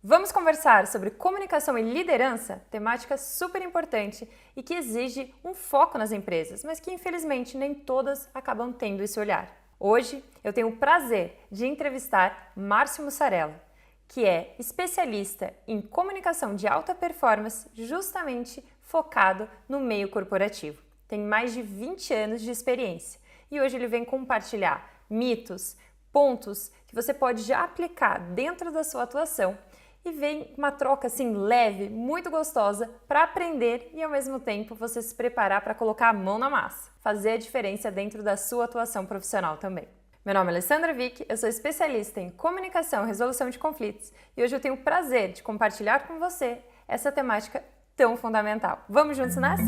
Vamos conversar sobre comunicação e liderança, temática super importante e que exige um foco nas empresas, mas que infelizmente nem todas acabam tendo esse olhar. Hoje eu tenho o prazer de entrevistar Márcio Mussarella, que é especialista em comunicação de alta performance, justamente focado no meio corporativo. Tem mais de 20 anos de experiência e hoje ele vem compartilhar mitos, pontos que você pode já aplicar dentro da sua atuação e vem uma troca assim leve, muito gostosa para aprender e ao mesmo tempo você se preparar para colocar a mão na massa, fazer a diferença dentro da sua atuação profissional também. Meu nome é Alessandra Vick, eu sou especialista em comunicação e resolução de conflitos e hoje eu tenho o prazer de compartilhar com você essa temática tão fundamental. Vamos juntos nessa?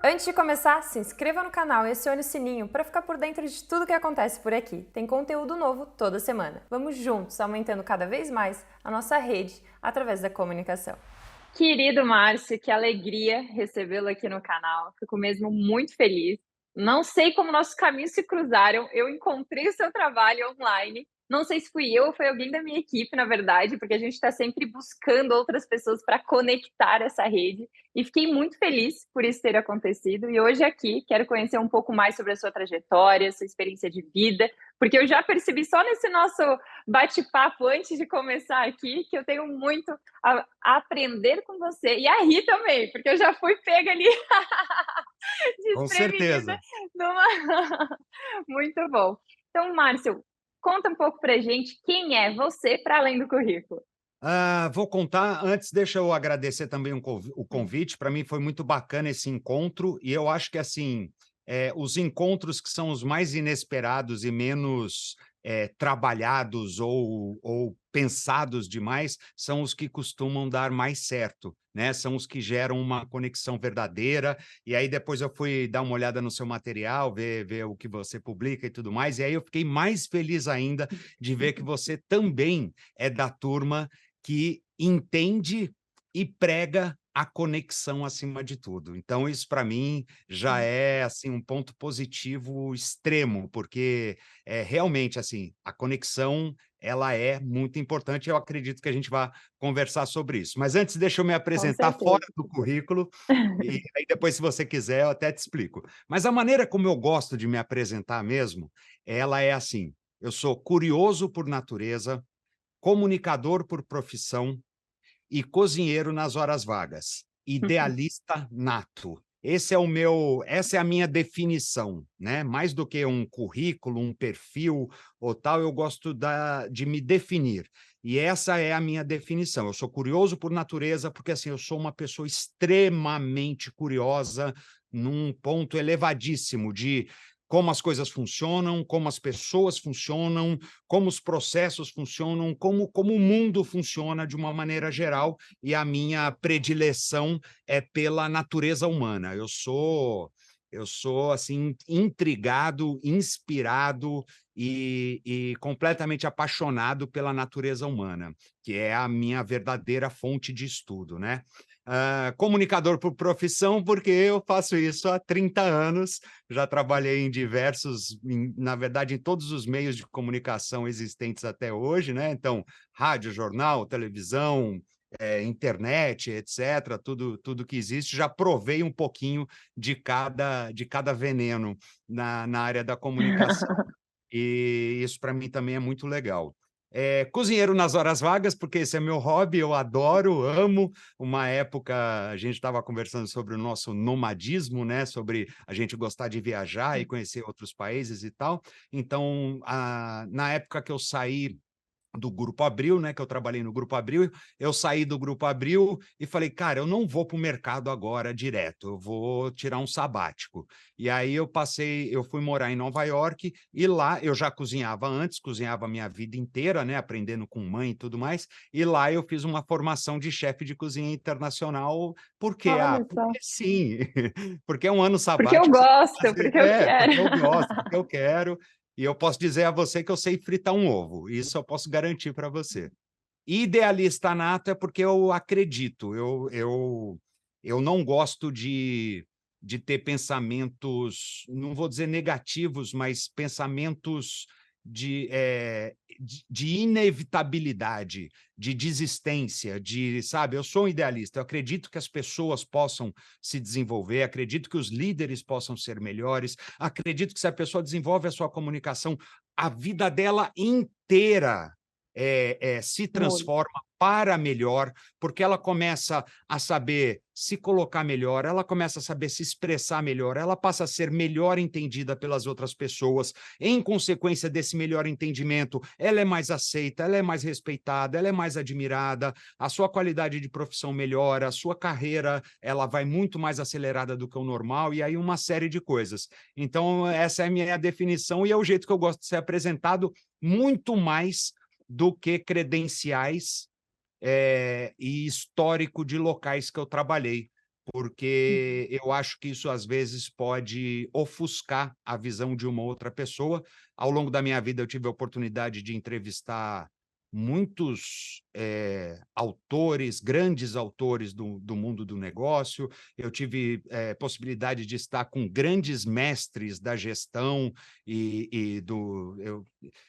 Antes de começar, se inscreva no canal e acione o sininho para ficar por dentro de tudo que acontece por aqui. Tem conteúdo novo toda semana. Vamos juntos aumentando cada vez mais a nossa rede através da comunicação. Querido Márcio, que alegria recebê-lo aqui no canal. Fico mesmo muito feliz. Não sei como nossos caminhos se cruzaram. Eu encontrei o seu trabalho online. Não sei se fui eu ou foi alguém da minha equipe, na verdade, porque a gente está sempre buscando outras pessoas para conectar essa rede. E fiquei muito feliz por isso ter acontecido. E hoje aqui quero conhecer um pouco mais sobre a sua trajetória, sua experiência de vida, porque eu já percebi só nesse nosso bate-papo antes de começar aqui que eu tenho muito a aprender com você. E a rir também, porque eu já fui pega ali Com desprevenida certeza. numa. Muito bom. Então, Márcio, conta um pouco pra gente quem é você para além do currículo. Vou contar antes, deixa eu agradecer também o Hum. convite. Para mim foi muito bacana esse encontro e eu acho que, assim, os encontros que são os mais inesperados e menos, trabalhados ou pensados demais, são os que costumam dar mais certo, né, são os que geram uma conexão verdadeira. E aí depois eu fui dar uma olhada no seu material, ver o que você publica e tudo mais, e aí eu fiquei mais feliz ainda de ver que você também é da turma que entende e prega a conexão acima de tudo. Então isso para mim já é, assim, um ponto positivo extremo, porque, realmente, assim, a conexão ela é muito importante e eu acredito que a gente vai conversar sobre isso. Mas antes deixa eu me Com apresentar fora certeza. do currículo, e aí depois se você quiser eu até te explico. Mas a maneira como eu gosto de me apresentar mesmo, ela é assim: eu sou curioso por natureza, comunicador por profissão e cozinheiro nas horas vagas. Idealista nato. Essa é a minha definição, né? Mais do que um currículo, um perfil ou tal, eu gosto de me definir. E essa é a minha definição. Eu sou curioso por natureza, porque assim, eu sou uma pessoa extremamente curiosa, num ponto elevadíssimo de como as coisas funcionam, como as pessoas funcionam, como os processos funcionam, como o mundo funciona de uma maneira geral, e a minha predileção é pela natureza humana. Eu sou assim intrigado, inspirado e completamente apaixonado pela natureza humana, que é a minha verdadeira fonte de estudo, né? Comunicador por profissão, porque eu faço isso há 30 anos, já trabalhei na verdade, em todos os meios de comunicação existentes até hoje, né? Então, rádio, jornal, televisão, internet, etc., tudo que existe, já provei um pouquinho de cada veneno na área da comunicação. E isso para mim também é muito legal. Cozinheiro nas horas vagas, porque esse é meu hobby, eu adoro, amo. Uma época a gente estava conversando sobre o nosso nomadismo, né, sobre a gente gostar de viajar e conhecer outros países e tal. Então, na época que eu saí do Grupo Abril, né, que eu trabalhei no Grupo Abril, eu saí do Grupo Abril e falei: "Cara, eu não vou para o mercado agora direto, eu vou tirar um sabático". E aí eu fui morar em Nova York e lá eu já cozinhava antes, cozinhava a minha vida inteira, né, aprendendo com mãe e tudo mais, e lá eu fiz uma formação de chefe de cozinha internacional, por quê? Olha só. Porque sim, porque é um ano Porque eu sabático, você tem gosto, que fazer porque eu quero. porque eu gosto, porque eu quero, e eu posso dizer a você que eu sei fritar um ovo, isso eu posso garantir para você. Idealista nato é porque eu acredito, eu não gosto de ter pensamentos, não vou dizer negativos, mas pensamentos de inevitabilidade, de desistência, sabe, eu sou um idealista, eu acredito que as pessoas possam se desenvolver, acredito que os líderes possam ser melhores, acredito que se a pessoa desenvolve a sua comunicação, a vida dela inteira se Muda. transforma para melhor, porque ela começa a saber se colocar melhor, ela começa a saber se expressar melhor, ela passa a ser melhor entendida pelas outras pessoas. Em consequência desse melhor entendimento, ela é mais aceita, ela é mais respeitada, ela é mais admirada, a sua qualidade de profissão melhora, a sua carreira ela vai muito mais acelerada do que o normal, e aí uma série de coisas. Então, essa é a minha definição e é o jeito que eu gosto de ser apresentado, muito mais do que credenciais e histórico de locais que eu trabalhei, porque eu acho que isso, às vezes, pode ofuscar a visão de uma outra pessoa. Ao longo da minha vida, eu tive a oportunidade de entrevistar muitos autores, grandes autores do mundo do negócio, eu tive possibilidade de estar com grandes mestres da gestão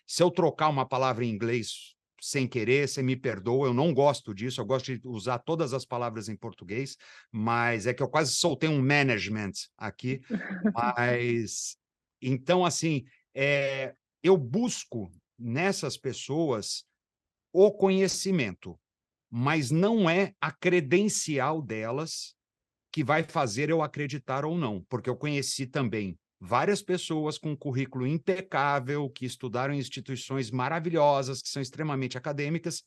se eu trocar uma palavra em inglês sem querer, você me perdoa, eu não gosto disso, eu gosto de usar todas as palavras em português, mas é que eu quase soltei um management aqui, mas, então, assim, eu busco nessas pessoas o conhecimento, mas não é a credencial delas que vai fazer eu acreditar ou não, porque eu conheci também várias pessoas com um currículo impecável, que estudaram em instituições maravilhosas, que são extremamente acadêmicas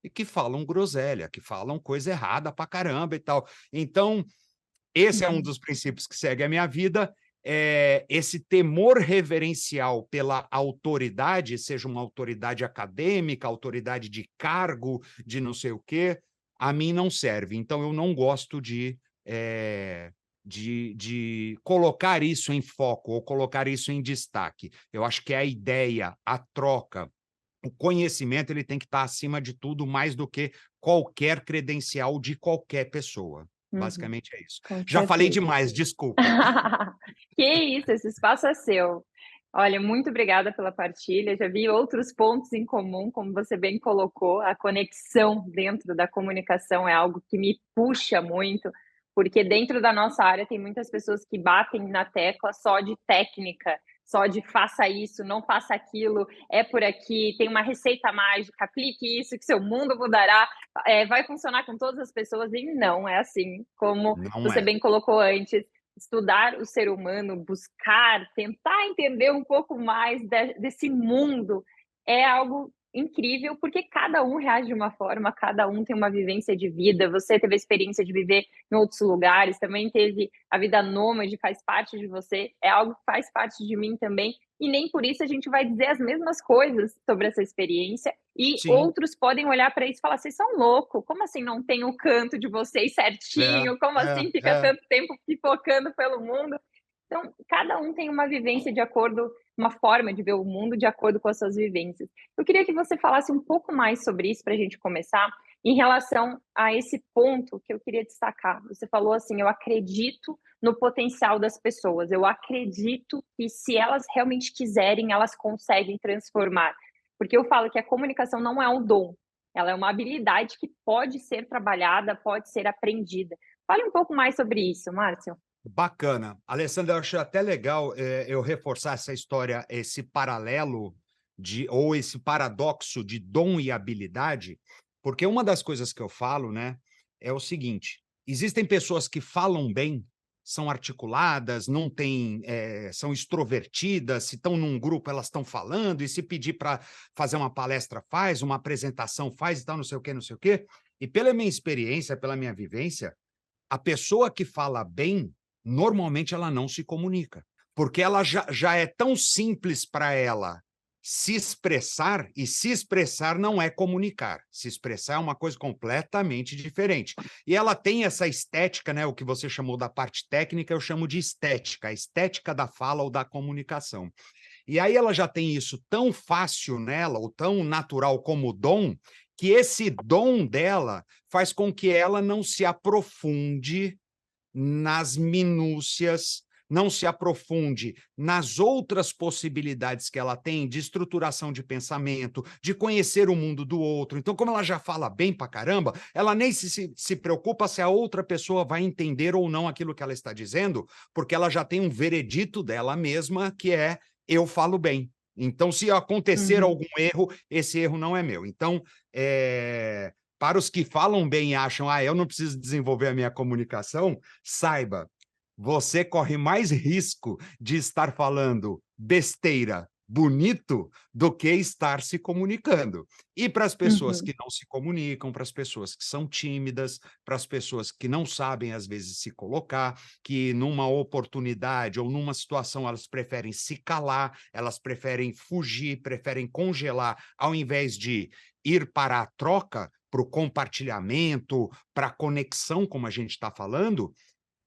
e que falam groselha, que falam coisa errada pra caramba e tal. Então, esse é um dos princípios que segue a minha vida, esse temor reverencial pela autoridade, seja uma autoridade acadêmica, autoridade de cargo, de não sei o quê, a mim não serve. Então, eu não gosto de colocar isso em foco ou colocar isso em destaque. Eu acho que a ideia, a troca, o conhecimento, ele tem que estar acima de tudo, mais do que qualquer credencial de qualquer pessoa. Uhum, Basicamente é isso. com Já falei certeza. demais, desculpa. Que isso, esse espaço é seu. Olha, muito obrigada pela partilha. Já vi outros pontos em comum, como você bem colocou, a conexão dentro da comunicação é algo que me puxa muito, porque dentro da nossa área tem muitas pessoas que batem na tecla só de técnica, só de faça isso, não faça aquilo, é por aqui, tem uma receita mágica, aplique isso que seu mundo mudará, vai funcionar com todas as pessoas, e não é assim, como Não você é. bem colocou antes. Estudar o ser humano, buscar, tentar entender um pouco mais desse mundo é algo incrível, porque cada um reage de uma forma, cada um tem uma vivência de vida. Você teve a experiência de viver em outros lugares, também teve a vida nômade, faz parte de você, é algo que faz parte de mim também. E nem por isso a gente vai dizer as mesmas coisas sobre essa experiência. E Sim. outros podem olhar para isso e falar: vocês são loucos, como assim não tem o canto de vocês É, certinho? Como é, assim fica é. tanto tempo pipocando pelo mundo? Então, cada um tem uma vivência de acordo, uma forma de ver o mundo de acordo com as suas vivências. Eu queria que você falasse um pouco mais sobre isso para a gente começar, em relação a esse ponto que eu queria destacar. Você falou assim: eu acredito no potencial das pessoas, eu acredito que se elas realmente quiserem, elas conseguem transformar. Porque eu falo que a comunicação não é um dom, ela é uma habilidade que pode ser trabalhada, pode ser aprendida. Fale um pouco mais sobre isso, Márcio. Bacana. Alessandra, eu acho até legal eu reforçar essa história, esse paralelo ou esse paradoxo de dom e habilidade, porque uma das coisas que eu falo, né, é o seguinte: existem pessoas que falam bem, são articuladas, não têm, são extrovertidas, se estão num grupo, elas estão falando, e se pedir para fazer uma palestra, faz, uma apresentação, faz e tal, não sei o quê, não sei o quê. E pela minha experiência, pela minha vivência, a pessoa que fala bem, normalmente ela não se comunica, porque ela já é tão simples para ela se expressar, e se expressar não é comunicar, se expressar é uma coisa completamente diferente. E ela tem essa estética, né, o que você chamou da parte técnica, eu chamo de estética, a estética da fala ou da comunicação. E aí ela já tem isso tão fácil nela, ou tão natural como dom, que esse dom dela faz com que ela não se aprofunde nas minúcias, não se aprofunde nas outras possibilidades que ela tem de estruturação de pensamento, de conhecer o mundo do outro. Então, como ela já fala bem pra caramba, ela nem se preocupa se a outra pessoa vai entender ou não aquilo que ela está dizendo, porque ela já tem um veredito dela mesma, que é: eu falo bem. Então, se acontecer Uhum. algum erro, esse erro não é meu. Então, para os que falam bem e acham, eu não preciso desenvolver a minha comunicação, saiba, você corre mais risco de estar falando besteira bonito do que estar se comunicando. E para as pessoas Uhum. que não se comunicam, para as pessoas que são tímidas, para as pessoas que não sabem, às vezes, se colocar, que numa oportunidade ou numa situação elas preferem se calar, elas preferem fugir, preferem congelar, ao invés de ir para a troca, para o compartilhamento, para a conexão, como a gente está falando.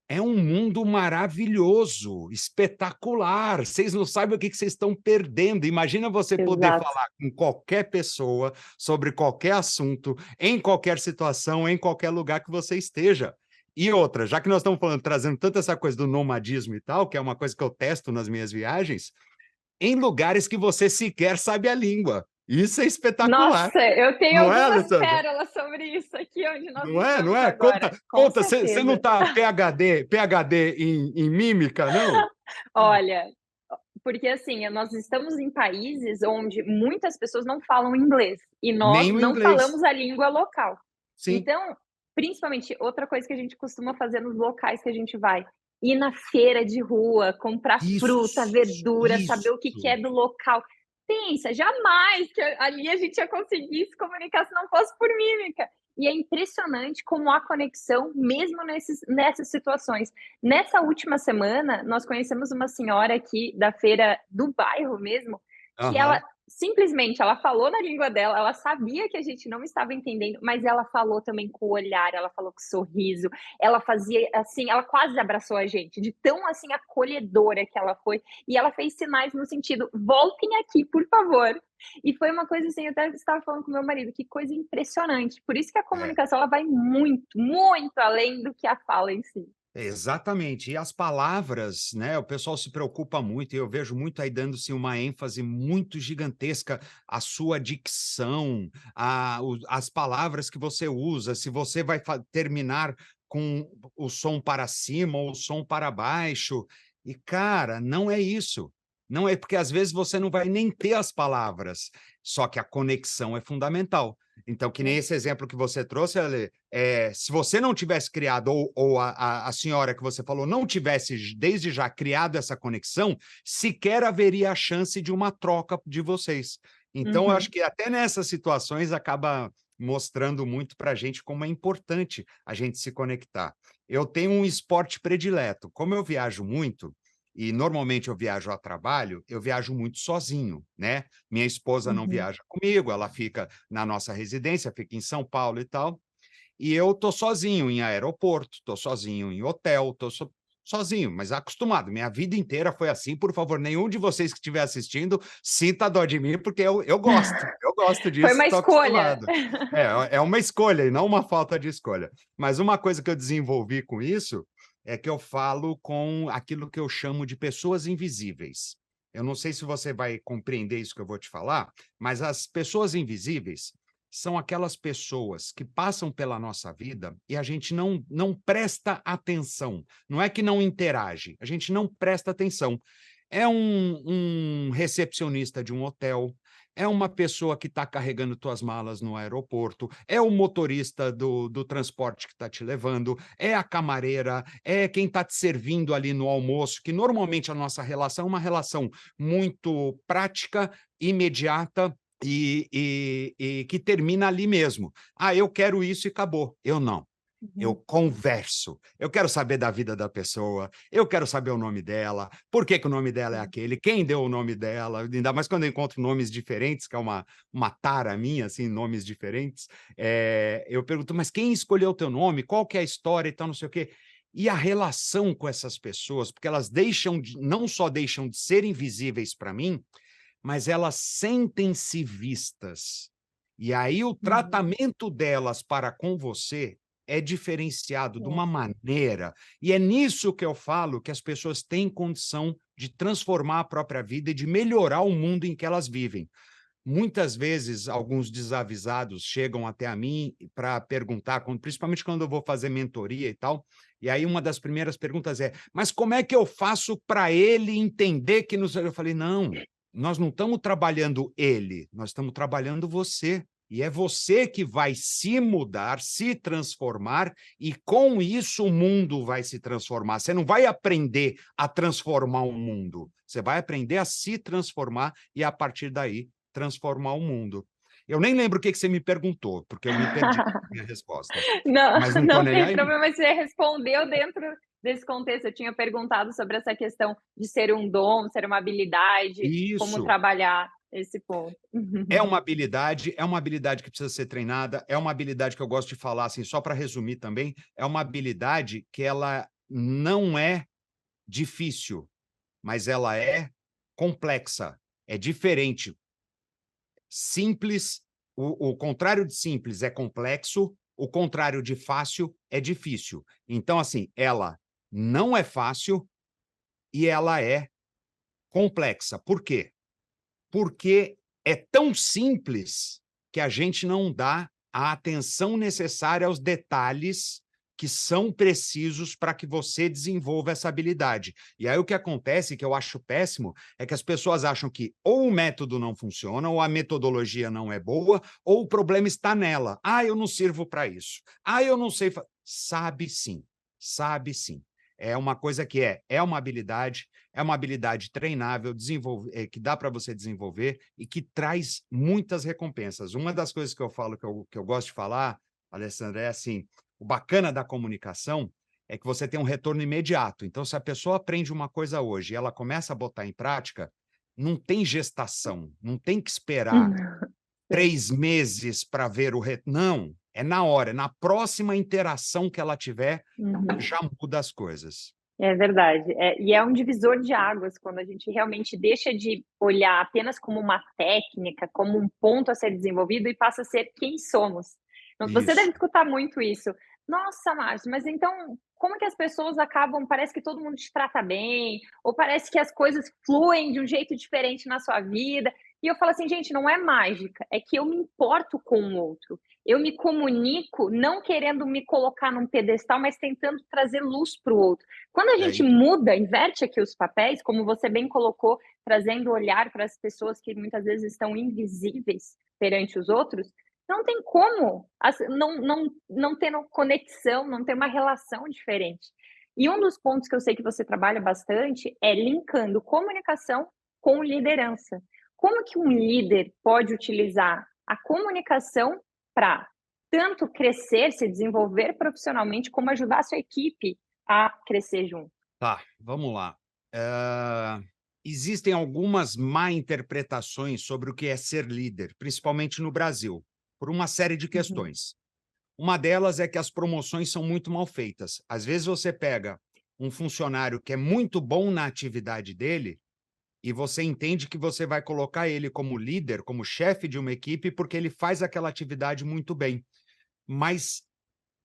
É um mundo maravilhoso, espetacular. Vocês não sabem o que vocês estão perdendo. Imagina você poder Exato. falar com qualquer pessoa sobre qualquer assunto, em qualquer situação, em qualquer lugar que você esteja. E outra, já que nós estamos falando, trazendo tanto essa coisa do nomadismo e tal, que é uma coisa que eu testo nas minhas viagens, em lugares que você sequer sabe a língua. Isso é espetacular. Nossa, eu tenho Não é, algumas Alessandra? pérolas sobre isso aqui onde nós Não é, não estamos é? Conta, agora, com conta. Você não certeza. está PhD em mímica, não? Olha, porque assim, nós estamos em países onde muitas pessoas não falam inglês e nós Nem o não inglês. falamos a língua local. Sim. Então, principalmente, outra coisa que a gente costuma fazer nos locais que a gente vai, ir na feira de rua, comprar fruta, Isso, verdura, saber o que que é isso. do local. Pensa, jamais que ali a gente ia conseguir se comunicar se não fosse por mímica. E é impressionante como há conexão mesmo nessas situações. Nessa última semana, nós conhecemos uma senhora aqui da feira do bairro mesmo, que ela Aham. simplesmente ela falou na língua dela, ela sabia que a gente não estava entendendo, mas ela falou também com o olhar, ela falou com o sorriso, ela fazia assim, ela quase abraçou a gente, de tão assim acolhedora que ela foi, e ela fez sinais no sentido: "Voltem aqui, por favor". E foi uma coisa assim, eu até estava falando com meu marido, que coisa impressionante. Por isso que a É, comunicação ela vai muito, muito além do que a fala em si. exatamente. E as palavras, né, o pessoal se preocupa muito, e eu vejo muito aí dando-se uma ênfase muito gigantesca à sua dicção, as palavras que você usa, se você vai terminar com o som para cima ou o som para baixo. E, cara, não é isso. Não é porque às vezes você não vai nem ter as palavras, só que a conexão é fundamental. Então, que nem esse exemplo que você trouxe, Ale, se você não tivesse criado, ou a senhora que você falou não tivesse desde já criado essa conexão, sequer haveria a chance de uma troca de vocês. Então, eu acho Uhum, que até nessas situações acaba mostrando muito para a gente como é importante a gente se conectar. Eu tenho um esporte predileto. Como eu viajo muito, e normalmente eu viajo a trabalho, eu viajo muito sozinho, né? Minha esposa não uhum. viaja comigo, ela fica na nossa residência, fica em São Paulo e tal. E eu tô sozinho em aeroporto, tô sozinho em hotel, sozinho, mas acostumado. Minha vida inteira foi assim. Por favor, nenhum de vocês que estiver assistindo sinta dó de mim, porque eu gosto Foi disso, uma estou escolha. acostumado. É uma escolha e não uma falta de escolha. Mas uma coisa que eu desenvolvi com isso é que eu falo com aquilo que eu chamo de pessoas invisíveis. Eu não sei se você vai compreender isso que eu vou te falar, mas as pessoas invisíveis são aquelas pessoas que passam pela nossa vida e a gente não presta atenção. Não é que não interage, a gente não presta atenção. É um recepcionista de um hotel, é uma pessoa que está carregando tuas malas no aeroporto, é o motorista do transporte que está te levando, é a camareira, é quem está te servindo ali no almoço, que normalmente a nossa relação é uma relação muito prática, imediata, e que termina ali mesmo. Eu quero isso e acabou. Eu não. Eu Uhum, converso. Eu quero saber da vida da pessoa, eu quero saber o nome dela, por que que o nome dela é sim. aquele, quem deu o nome dela, ainda mais quando eu encontro nomes diferentes, que é uma tara minha, assim, nomes diferentes. Eu pergunto, mas quem escolheu o teu nome? Qual que é a história e tal, não sei o quê. E a relação com essas pessoas, porque elas não só deixam de ser invisíveis para mim, mas elas sentem-se vistas. E aí o Uhum, tratamento delas para com você é diferenciado de uma maneira, e é nisso que eu falo que as pessoas têm condição de transformar a própria vida e de melhorar o mundo em que elas vivem. Muitas vezes, alguns desavisados chegam até a mim para perguntar, principalmente quando eu vou fazer mentoria e tal, e aí uma das primeiras perguntas é: mas como é que eu faço para ele entender que não sei? Eu falei: não, nós não estamos trabalhando ele, nós estamos trabalhando você. E é você que vai se mudar, se transformar, e com isso o mundo vai se transformar. Você não vai aprender a transformar o mundo, você vai aprender a se transformar e, a partir daí, transformar o mundo. Eu nem lembro o que você me perguntou, porque eu me perdi na minha resposta. Não, Mas não estou não nem tem aí. problema, você respondeu dentro desse contexto. Eu tinha perguntado sobre essa questão de ser um dom, ser uma habilidade, como Isso. trabalhar esse ponto. É uma habilidade que precisa ser treinada, é uma habilidade que eu gosto de falar, assim, só para resumir também, é uma habilidade que ela não é difícil, mas ela é complexa, é diferente. Simples, o contrário de simples é complexo, o contrário de fácil é difícil. Então, assim, ela não é fácil e ela é complexa. Por quê? Porque é tão simples que a gente não dá a atenção necessária aos detalhes que são precisos para que você desenvolva essa habilidade. E aí o que acontece, que eu acho péssimo, é que as pessoas acham que ou o método não funciona, ou a metodologia não é boa, ou o problema está nela. Ah, eu não sirvo para isso. Ah, eu não sei. Sabe sim, sabe sim. É uma coisa que é uma habilidade treinável, que dá para você desenvolver e que traz muitas recompensas. Uma das coisas que eu falo, que eu gosto de falar, Alessandra, é assim: o bacana da comunicação é que você tem um retorno imediato. Então, se a pessoa aprende uma coisa hoje e ela começa a botar em prática, não tem gestação, não tem que esperar 3 meses para ver o retorno. Não, é na hora, é na próxima interação que ela tiver, já muda as coisas. É verdade. E é um divisor de águas quando a gente realmente deixa de olhar apenas como uma técnica, como um ponto a ser desenvolvido e passa a ser quem somos. Então, você deve Isso. escutar muito isso. Nossa, Márcio, mas então como que as pessoas acabam, parece que todo mundo te trata bem, ou parece que as coisas fluem de um jeito diferente na sua vida. E eu falo assim, gente, não é mágica, é que eu me importo com o outro. Eu me comunico não querendo me colocar num pedestal, mas tentando trazer luz para o outro. Quando a É gente isso. muda, inverte aqui os papéis, como você bem colocou, trazendo olhar para as pessoas que muitas vezes estão invisíveis perante os outros, não tem como não ter conexão, não ter uma relação diferente. E um dos pontos que eu sei que você trabalha bastante é linkando comunicação com liderança. Como que um líder pode utilizar a comunicação para tanto crescer, se desenvolver profissionalmente, como ajudar a sua equipe a crescer junto? Tá, vamos lá. Existem algumas má interpretações sobre o que é ser líder, principalmente no Brasil, por uma série de Uhum. questões. Uma delas é que as promoções são muito mal feitas. Às vezes você pega um funcionário que é muito bom na atividade dele e você entende que você vai colocar ele como líder, como chefe de uma equipe, porque ele faz aquela atividade muito bem. Mas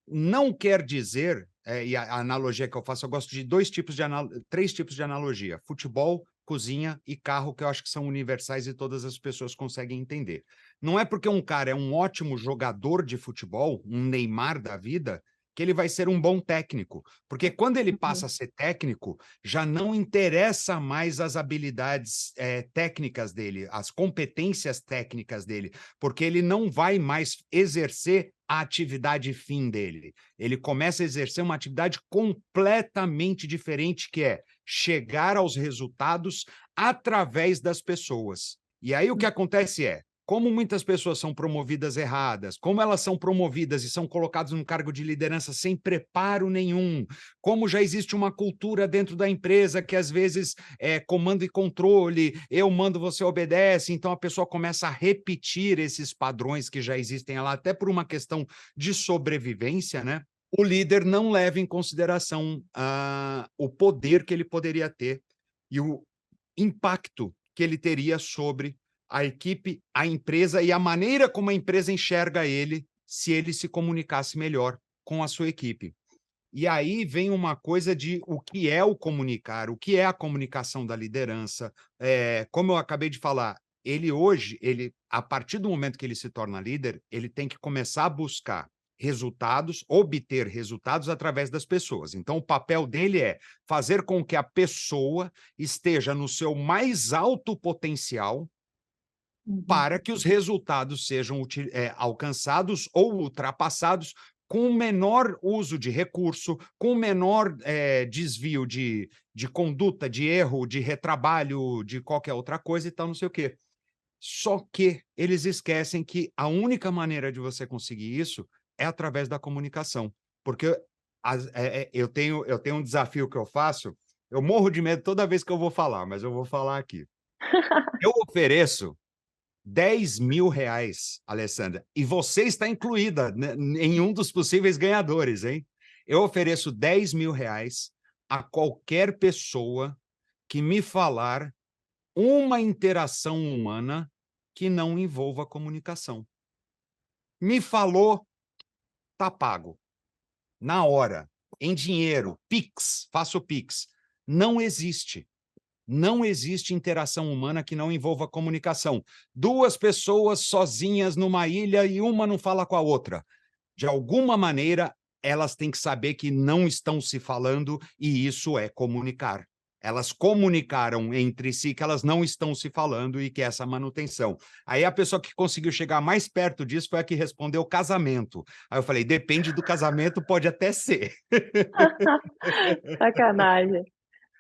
não quer dizer, e a analogia que eu faço, eu gosto de 3 tipos de analogia: futebol, cozinha e carro, que eu acho que são universais e todas as pessoas conseguem entender. Não é porque um cara é um ótimo jogador de futebol, um Neymar da vida, que ele vai ser um bom técnico, porque quando ele passa a ser técnico, já não interessa mais as habilidades técnicas dele, as competências técnicas dele, porque ele não vai mais exercer a atividade fim dele. Ele começa a exercer uma atividade completamente diferente, que é chegar aos resultados através das pessoas. E aí o que acontece é, como muitas pessoas são promovidas erradas, como elas são promovidas e são colocadas num cargo de liderança sem preparo nenhum, como já existe uma cultura dentro da empresa que às vezes é comando e controle, eu mando, você obedece, então a pessoa começa a repetir esses padrões que já existem lá, até por uma questão de sobrevivência, né? O líder não leva em consideração o poder que ele poderia ter e o impacto que ele teria sobre a equipe, a empresa e a maneira como a empresa enxerga ele, se ele se comunicasse melhor. com a sua equipe. E aí vem uma coisa de o que é o comunicar, o que é a comunicação da liderança. Como eu acabei de falar, ele hoje, a partir do momento que ele se torna líder, ele tem que começar a buscar resultados, obter resultados através das pessoas. Então, o papel dele é fazer com que a pessoa esteja no seu mais alto potencial para que os resultados sejam alcançados ou ultrapassados com o menor uso de recurso, com o menor desvio de conduta, de erro, de retrabalho, de qualquer outra coisa e tal, não sei o quê. Só que eles esquecem que a única maneira de você conseguir isso é através da comunicação. Porque eu tenho um desafio que eu faço, eu morro de medo toda vez que eu vou falar, mas eu vou falar aqui. Eu ofereço R$ 10.000, Alessandra, e você está incluída em um dos possíveis ganhadores, hein? Eu ofereço R$ 10.000 a qualquer pessoa que me falar uma interação humana que não envolva comunicação. Me falou, tá pago. Na hora, em dinheiro, Pix, faço Pix. Não existe. Não existe interação humana que não envolva comunicação. Duas pessoas sozinhas numa ilha e uma não fala com a outra. De alguma maneira, elas têm que saber que não estão se falando e isso é comunicar. Elas comunicaram entre si que elas não estão se falando e que essa manutenção. Aí a pessoa que conseguiu chegar mais perto disso foi a que respondeu casamento. Aí eu falei, depende do casamento, pode até ser. Sacanagem.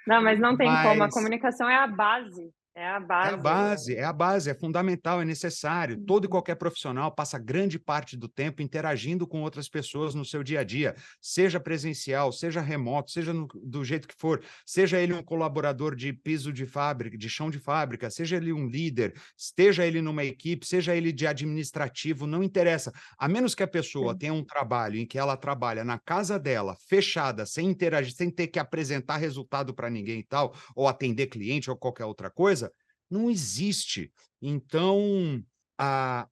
Não, mas não tem como, a Mas comunicação é a base, é a base. é a base, é fundamental, é necessário. Todo e qualquer profissional passa grande parte do tempo interagindo com outras pessoas no seu dia a dia, seja presencial, seja remoto, seja do jeito que for, seja ele um colaborador de piso de fábrica, de chão de fábrica, seja ele um líder, esteja ele numa equipe, seja ele de administrativo, não interessa. A menos que a pessoa tenha um trabalho em que ela trabalha na casa dela, fechada, sem interagir, sem ter que apresentar resultado para ninguém e tal, ou atender cliente ou qualquer outra coisa, não existe. Então,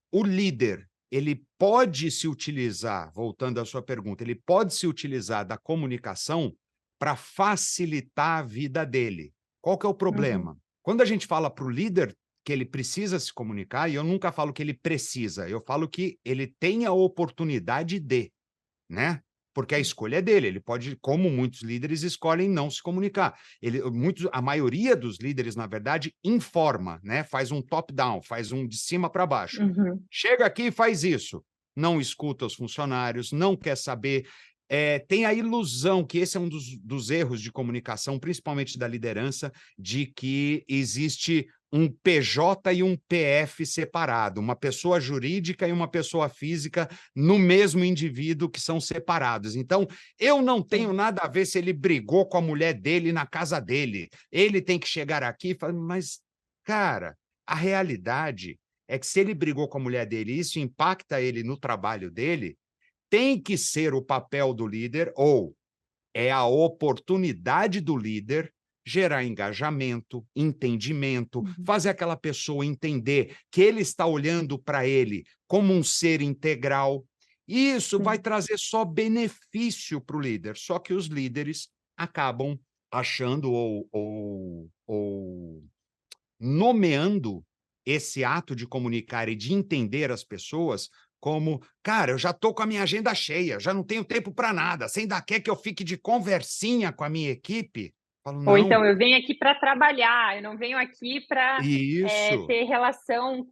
o líder, ele pode se utilizar, voltando à sua pergunta, ele pode se utilizar da comunicação para facilitar a vida dele. Qual que é o problema? Quando a gente fala para o líder que ele precisa se comunicar, e eu nunca falo que ele precisa, eu falo que ele tem a oportunidade de, né? Porque a escolha é dele, ele pode, como muitos líderes escolhem não se comunicar. A maioria dos líderes, na verdade, informa, né? Faz um top-down, faz um de cima para baixo. Chega aqui e faz isso. Não escuta os funcionários, não quer saber. Tem a ilusão, que esse é um dos erros de comunicação, principalmente da liderança, de que existe um PJ e um PF separado, uma pessoa jurídica e uma pessoa física no mesmo indivíduo, que são separados. Então, eu não tenho nada a ver se ele brigou com a mulher dele na casa dele. Ele tem que chegar aqui e falar, mas, cara, a realidade é que se ele brigou com a mulher dele e isso impacta ele no trabalho dele, tem que ser o papel do líder, ou é a oportunidade do líder gerar engajamento, entendimento, fazer aquela pessoa entender que ele está olhando para ele como um ser integral. E isso vai trazer só benefício para o líder, só que os líderes acabam achando ou nomeando esse ato de comunicar e de entender as pessoas como, cara, eu já estou com a minha agenda cheia, já não tenho tempo para nada, você ainda quer que eu fique de conversinha com a minha equipe? Falo, Ou não. então, eu venho aqui para trabalhar, eu não venho aqui para ter relação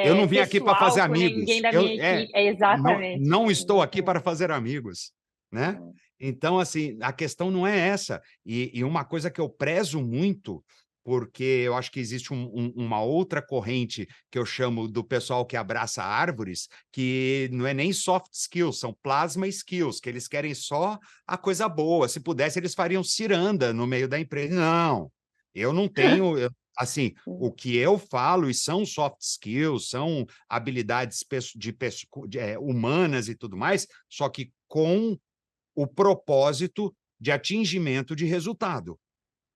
eu não vim aqui para fazer com amigos. ninguém da minha equipe. Exatamente. Não estou aqui para fazer amigos, né? Então, assim, a questão não é essa. E uma coisa que eu prezo muito, porque eu acho que existe uma outra corrente que eu chamo do pessoal que abraça árvores, que não é nem soft skills, são plasma skills, que eles querem só a coisa boa. Se pudesse, eles fariam ciranda no meio da empresa. Não, eu não tenho... Assim, o que eu falo, e são soft skills, são habilidades humanas e tudo mais, só que com o propósito de atingimento de resultado.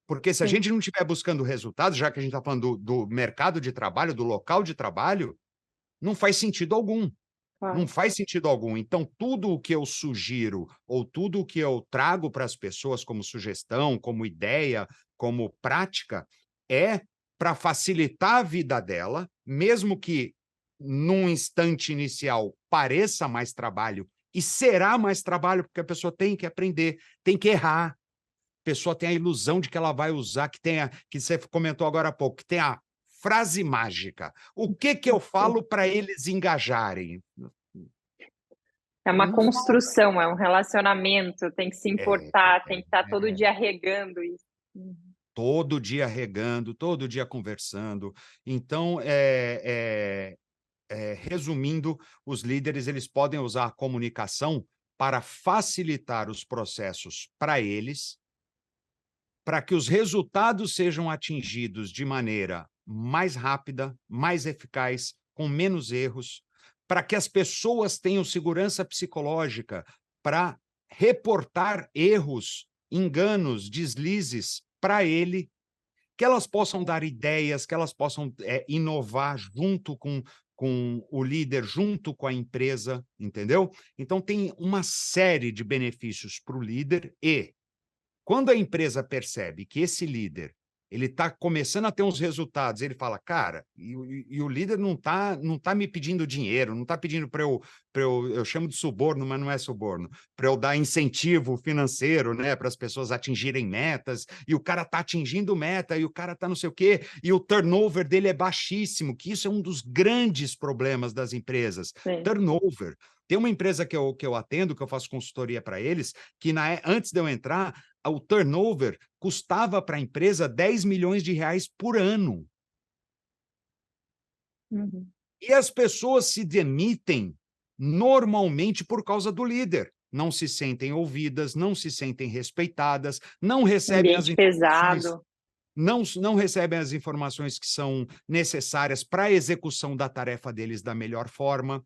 Porque se a gente não estiver buscando resultados, já que a gente está falando do mercado de trabalho, do local de trabalho, não faz sentido algum. Não Claro. faz sentido algum. Então, tudo o que eu sugiro ou tudo o que eu trago para as pessoas como sugestão, como ideia, como prática, é para facilitar a vida dela, mesmo que num instante inicial pareça mais trabalho, e será mais trabalho, porque a pessoa tem que aprender, tem que errar. A pessoa tem a ilusão de que ela vai usar, que você comentou agora há pouco, que tem a frase mágica. O que que eu falo para eles engajarem? É uma Não fala. construção, é um relacionamento, tem que se importar, tem que estar todo É. dia regando isso. Uhum. Todo dia regando, todo dia conversando. Então, resumindo, os líderes eles podem usar a comunicação para facilitar os processos para eles, para que os resultados sejam atingidos de maneira mais rápida, mais eficaz, com menos erros, para que as pessoas tenham segurança psicológica para reportar erros, enganos, deslizes para ele, que elas possam dar ideias, que elas possam inovar junto com o líder, junto com a empresa, entendeu? Então, tem uma série de benefícios para o líder e, quando a empresa percebe que esse líder ele está começando a ter uns resultados, ele fala, cara, e o líder não tá me pedindo dinheiro, não está pedindo eu chamo de suborno, mas não é suborno, para eu dar incentivo financeiro, né, para as pessoas atingirem metas, e o cara está atingindo meta, e o cara está não sei o quê, e o turnover dele é baixíssimo, que isso é um dos grandes problemas das empresas, Sim. turnover. Tem uma empresa que eu atendo, que eu faço consultoria para eles, que antes de eu entrar, o turnover custava para a empresa 10 milhões de reais por ano. Uhum. E as pessoas se demitem normalmente por causa do líder. Não se sentem ouvidas, não se sentem respeitadas, não recebem as Ambiente informações, pesado. não recebem as informações que são necessárias para a execução da tarefa deles da melhor forma.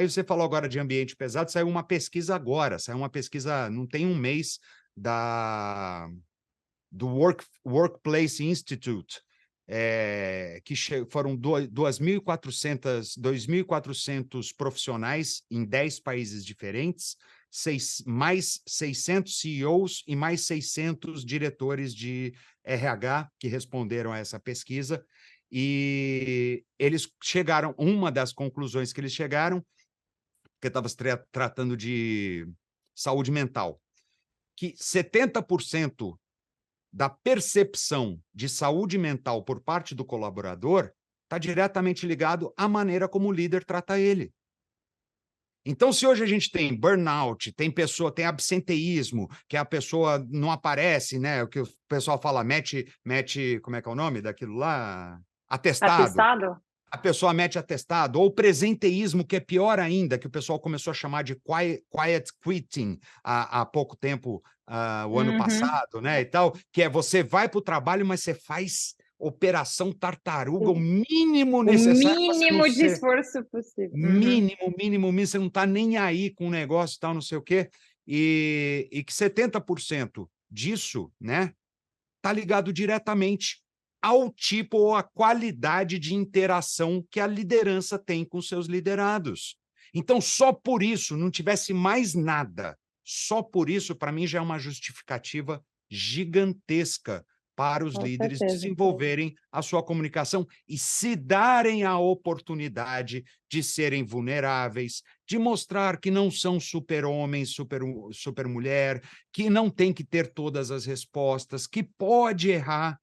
Você falou agora de ambiente pesado, saiu uma pesquisa agora, não tem um mês, do Workplace Institute, foram 2.400 profissionais em 10 países diferentes, mais 600 CEOs e mais 600 diretores de RH que responderam a essa pesquisa, e eles chegaram, uma das conclusões que eles chegaram, que estava tratando de saúde mental, que 70% da percepção de saúde mental por parte do colaborador está diretamente ligado à maneira como o líder trata ele. Então, se hoje a gente tem burnout, tem absenteísmo, que a pessoa não aparece, né? O que o pessoal fala, mete, como é que é o nome daquilo lá? Atestado. Atestado? A pessoa mete atestado, ou presenteísmo, que é pior ainda, que o pessoal começou a chamar de quiet quitting há pouco tempo, o ano Uhum. passado, né, e tal, que é você vai para o trabalho, mas você faz operação tartaruga, o mínimo O necessário para você não mínimo de ser esforço possível. Uhum. mínimo, você não está nem aí com o negócio e tal, não sei o quê, e que 70% disso, né, está ligado diretamente ao tipo ou à qualidade de interação que a liderança tem com seus liderados. Então, só por isso, não tivesse mais nada, só por isso, para mim, já é uma justificativa gigantesca para os Com líderes certeza. desenvolverem a sua comunicação e se darem a oportunidade de serem vulneráveis, de mostrar que não são super-homem, super-mulher, que não tem que ter todas as respostas, que pode errar.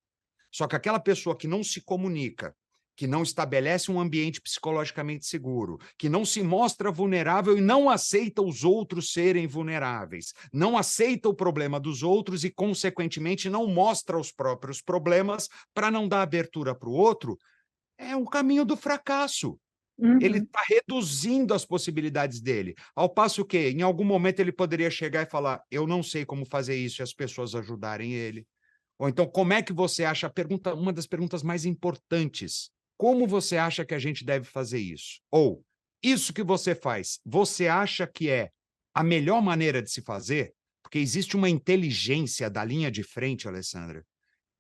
Só que aquela pessoa que não se comunica, que não estabelece um ambiente psicologicamente seguro, que não se mostra vulnerável e não aceita os outros serem vulneráveis, não aceita o problema dos outros e, consequentemente, não mostra os próprios problemas para não dar abertura para o outro, é um caminho do fracasso. Ele Uhum. está reduzindo as possibilidades dele. Ao passo que, em algum momento, ele poderia chegar e falar: eu não sei como fazer isso, e as pessoas ajudarem ele. Ou então, como é que você acha, uma das perguntas mais importantes, como você acha que a gente deve fazer isso? Ou, isso que você faz, você acha que é a melhor maneira de se fazer? Porque existe uma inteligência da linha de frente, Alessandra,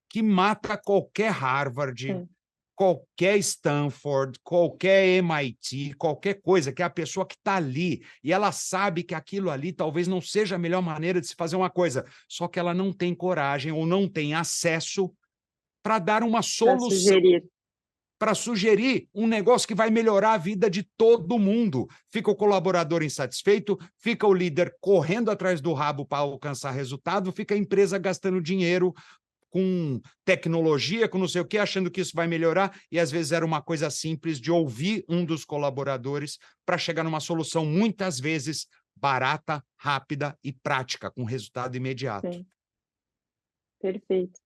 que mata qualquer Harvard, Sim. qualquer Stanford, qualquer MIT, qualquer coisa, que é a pessoa que está ali, e ela sabe que aquilo ali talvez não seja a melhor maneira de se fazer uma coisa, só que ela não tem coragem ou não tem acesso para dar uma Para solução, sugerir. para sugerir um negócio que vai melhorar a vida de todo mundo. Fica o colaborador insatisfeito, fica o líder correndo atrás do rabo para alcançar resultado, fica a empresa gastando dinheiro com tecnologia, com não sei o quê, achando que isso vai melhorar, e às vezes era uma coisa simples de ouvir um dos colaboradores para chegar numa solução, muitas vezes barata, rápida e prática, com resultado imediato. Sim, perfeito.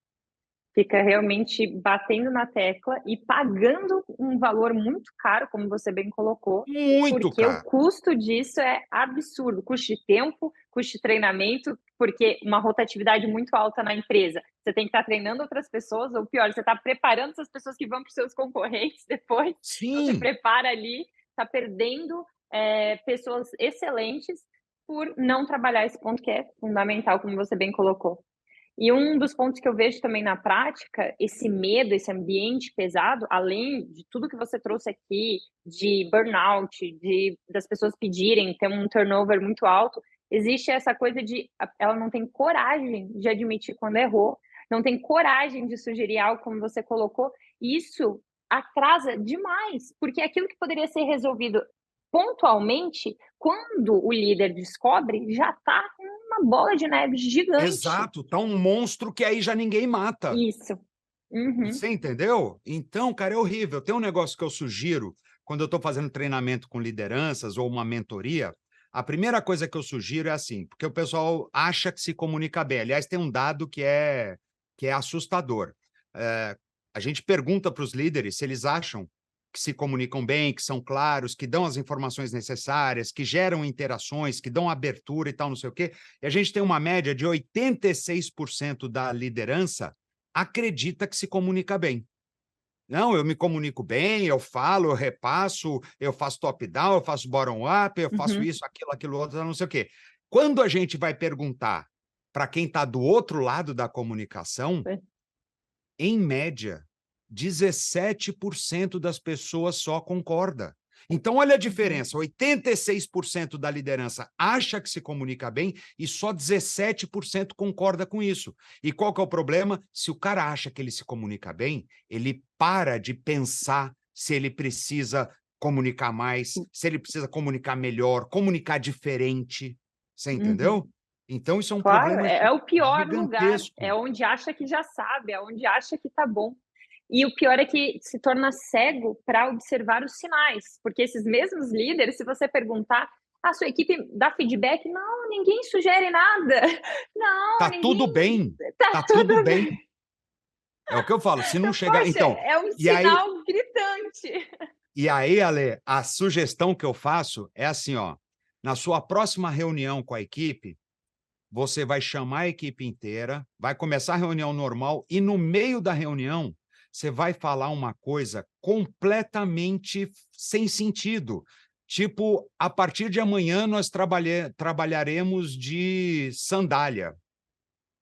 Fica realmente batendo na tecla e pagando um valor muito caro, como você bem colocou, Muito, porque o cara. custo disso é absurdo, custo de tempo, custo de treinamento, porque uma rotatividade muito alta na empresa. Você tem que estar treinando outras pessoas, ou pior, você está preparando essas pessoas que vão para os seus concorrentes depois. Então, você Sim. prepara ali, está perdendo pessoas excelentes por não trabalhar esse ponto que é fundamental, como você bem colocou. E um dos pontos que eu vejo também na prática, esse medo, esse ambiente pesado, além de tudo que você trouxe aqui, de burnout, das pessoas pedirem, ter um turnover muito alto, existe essa coisa de ela não tem coragem de admitir quando errou, não tem coragem de sugerir algo, como você colocou, e isso atrasa demais, porque aquilo que poderia ser resolvido pontualmente, quando o líder descobre, já está uma bola de neve gigante. Exato, tá um monstro que aí já ninguém mata. Isso. Uhum. Você entendeu? Então, cara, é horrível. Tem um negócio que eu sugiro, quando eu estou fazendo treinamento com lideranças ou uma mentoria, a primeira coisa que eu sugiro é assim, porque o pessoal acha que se comunica bem. Aliás, tem um dado que é assustador. A gente pergunta para os líderes se eles acham que se comunicam bem, que são claros, que dão as informações necessárias, que geram interações, que dão abertura e tal, não sei o quê. E a gente tem uma média de 86% da liderança acredita que se comunica bem. Não, eu me comunico bem, eu falo, eu repasso, eu faço top-down, eu faço bottom-up, eu faço isso, aquilo outro, não sei o quê. Quando a gente vai perguntar para quem está do outro lado da comunicação, em média, 17% das pessoas só concorda. Então, olha a diferença: 86% da liderança acha que se comunica bem e só 17% concorda com isso. E qual que é o problema? Se o cara acha que ele se comunica bem, ele para de pensar se ele precisa comunicar mais, se ele precisa comunicar melhor, comunicar diferente. Você entendeu? Então, isso é um Claro, problema é o pior lugar, gigantesco. é onde acha que já sabe, é onde acha que tá bom. E o pior é que se torna cego para observar os sinais, porque esses mesmos líderes, se você perguntar, a sua equipe dá feedback? Não, ninguém sugere nada. Não, Tá ninguém. tudo bem, Tá tá tudo tudo bem. bem. É o que eu falo, se não chegar. Poxa, Então, é um e aí, sinal gritante. Ale, a sugestão que eu faço é assim, ó, na sua próxima reunião com a equipe, você vai chamar a equipe inteira, vai começar a reunião normal e no meio da reunião você vai falar uma coisa completamente sem sentido. Tipo, a partir de amanhã nós trabalharemos de sandália.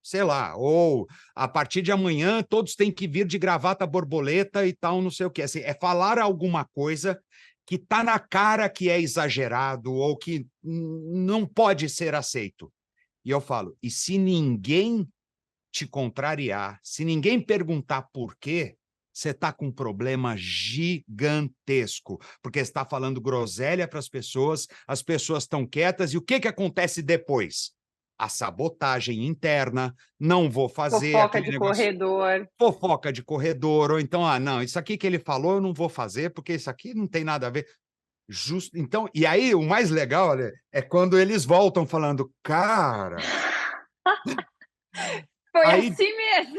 Sei lá, ou a partir de amanhã todos têm que vir de gravata borboleta e tal, não sei o quê. Assim, é falar alguma coisa que está na cara que é exagerado ou que não pode ser aceito. E eu falo, e se ninguém te contrariar, se ninguém perguntar por quê, você está com um problema gigantesco, porque está falando groselha para as pessoas estão quietas, e o que acontece depois? A sabotagem interna, não vou fazer Fofoca aquele de negócio, corredor. fofoca de corredor, ou então, não, isso aqui que ele falou eu não vou fazer, porque isso aqui não tem nada a ver. Justo, então, e aí o mais legal, olha, é quando eles voltam falando, cara, Foi aí, assim mesmo.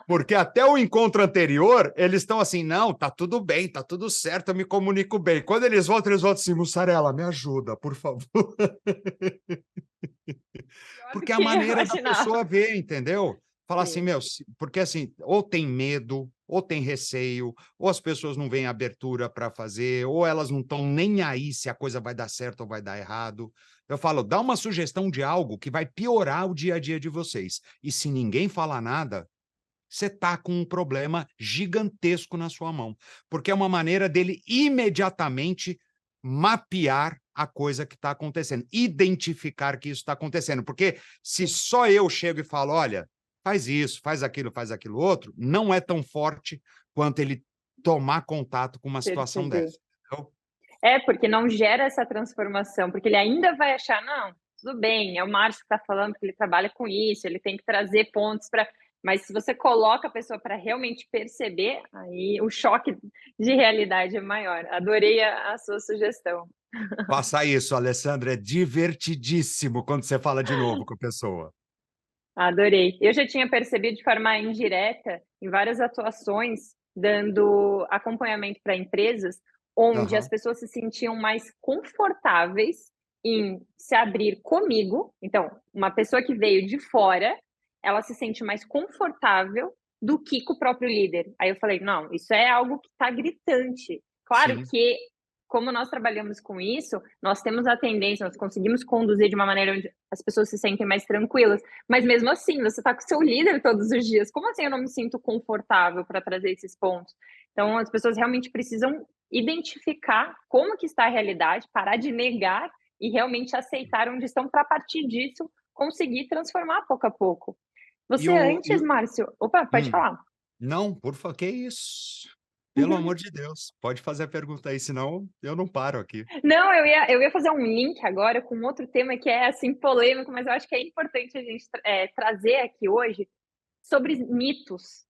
porque até o encontro anterior, eles estão assim, não, tá tudo bem, tá tudo certo, eu me comunico bem. Quando eles voltam assim, Mussarela, me ajuda, por favor. Pior do Porque é a que eu maneira da imaginava. pessoa ver, entendeu? Falar assim, Sim. meu, porque assim, ou tem medo, ou tem receio, ou as pessoas não veem abertura para fazer, ou elas não estão nem aí se a coisa vai dar certo ou vai dar errado. Eu falo, dá uma sugestão de algo que vai piorar o dia a dia de vocês. E se ninguém falar nada, você está com um problema gigantesco na sua mão, porque é uma maneira dele imediatamente mapear a coisa que está acontecendo, identificar que isso está acontecendo, porque se só eu chego e falo, olha, faz isso, faz aquilo outro, não é tão forte quanto ele tomar contato com uma situação Perceber. dessa. Entendeu? É, porque não gera essa transformação, porque ele ainda vai achar, não, tudo bem, é o Márcio que está falando que ele trabalha com isso, ele tem que trazer pontos para. Mas se você coloca a pessoa para realmente perceber, aí o choque de realidade é maior. Adorei a sua sugestão. Faça isso, Alessandra, é divertidíssimo quando você fala de novo com a pessoa. Adorei. Eu já tinha percebido de forma indireta, em várias atuações, dando acompanhamento para empresas, onde as Aham. pessoas se sentiam mais confortáveis em se abrir comigo. Então, uma pessoa que veio de fora, ela se sente mais confortável do que com o próprio líder. Aí eu falei, não, isso é algo que está gritante. Claro Sim. que, como nós trabalhamos com isso, nós temos a tendência, nós conseguimos conduzir de uma maneira onde as pessoas se sentem mais tranquilas, mas mesmo assim, você está com o seu líder todos os dias. Como assim eu não me sinto confortável para trazer esses pontos? Então, as pessoas realmente precisam identificar como que está a realidade, parar de negar e realmente aceitar onde estão para, a partir disso, conseguir transformar pouco a pouco. E Você o, e antes, o- Márcio... Opa, pode hum, falar. não, por favor, que isso? Pelo amor de Deus, pode fazer a pergunta aí, senão eu não paro aqui. Não, eu ia fazer um link agora com outro tema que é, assim, polêmico, mas eu acho que é importante a gente trazer aqui hoje, sobre mitos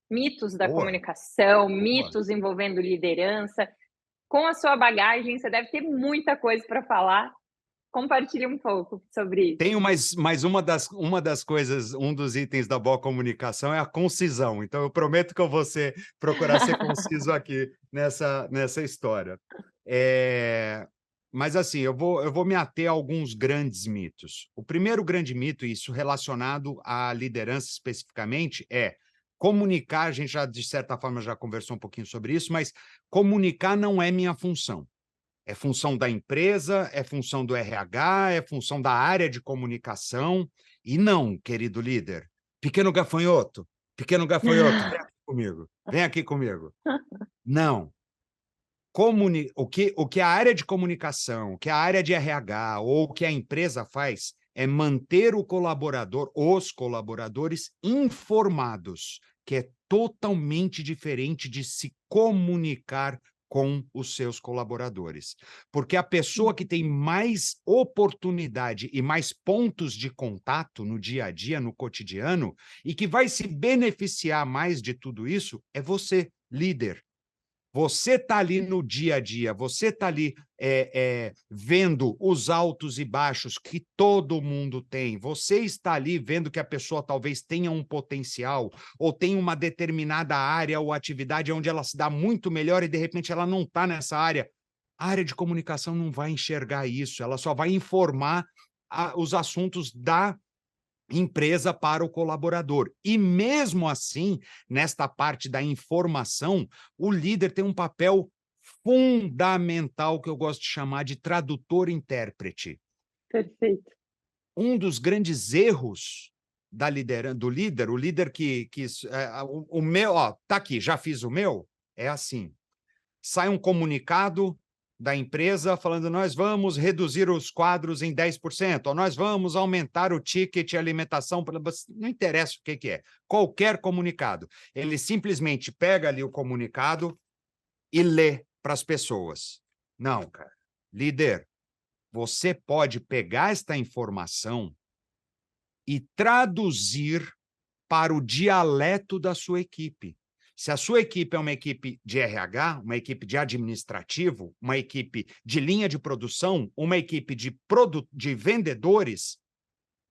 da Boa, comunicação, boa. mitos envolvendo liderança. Com a sua bagagem, você deve ter muita coisa para falar. Compartilhe um pouco sobre isso. Tenho mais uma das coisas, um dos itens da boa comunicação é a concisão. Então, eu prometo que eu vou procurar ser conciso aqui nessa história. Mas, assim, eu vou me ater a alguns grandes mitos. O primeiro grande mito, e isso relacionado à liderança especificamente, é comunicar. A gente já, de certa forma, já conversou um pouquinho sobre isso, mas comunicar não é minha função. É função da empresa, é função do RH, é função da área de comunicação. E não, querido líder, pequeno gafanhoto, vem aqui comigo, vem aqui comigo. Não. O que a área de comunicação, o que a área de RH ou o que a empresa faz é manter os colaboradores informados, que é totalmente diferente de se comunicar com os seus colaboradores. Porque a pessoa que tem mais oportunidade e mais pontos de contato no dia a dia, no cotidiano, e que vai se beneficiar mais de tudo isso, é você, líder. Você está ali no dia a dia, você está ali vendo os altos e baixos que todo mundo tem, você está ali vendo que a pessoa talvez tenha um potencial ou tenha uma determinada área ou atividade onde ela se dá muito melhor e, de repente, ela não está nessa área. A área de comunicação não vai enxergar isso, ela só vai informar os assuntos da empresa para o colaborador. E mesmo assim, nesta parte da informação, o líder tem um papel fundamental que eu gosto de chamar de tradutor-intérprete. Perfeito. Um dos grandes erros do líder, o líder o meu, ó, tá aqui, já fiz o meu, é assim. Sai um comunicado da empresa falando: nós vamos reduzir os quadros em 10%, ou nós vamos aumentar o ticket e alimentação. Não interessa o que é, qualquer comunicado. Ele simplesmente pega ali o comunicado e lê para as pessoas. Não, cara. Líder, você pode pegar esta informação e traduzir para o dialeto da sua equipe. Se a sua equipe é uma equipe de RH, uma equipe de administrativo, uma equipe de linha de produção, uma equipe de vendedores,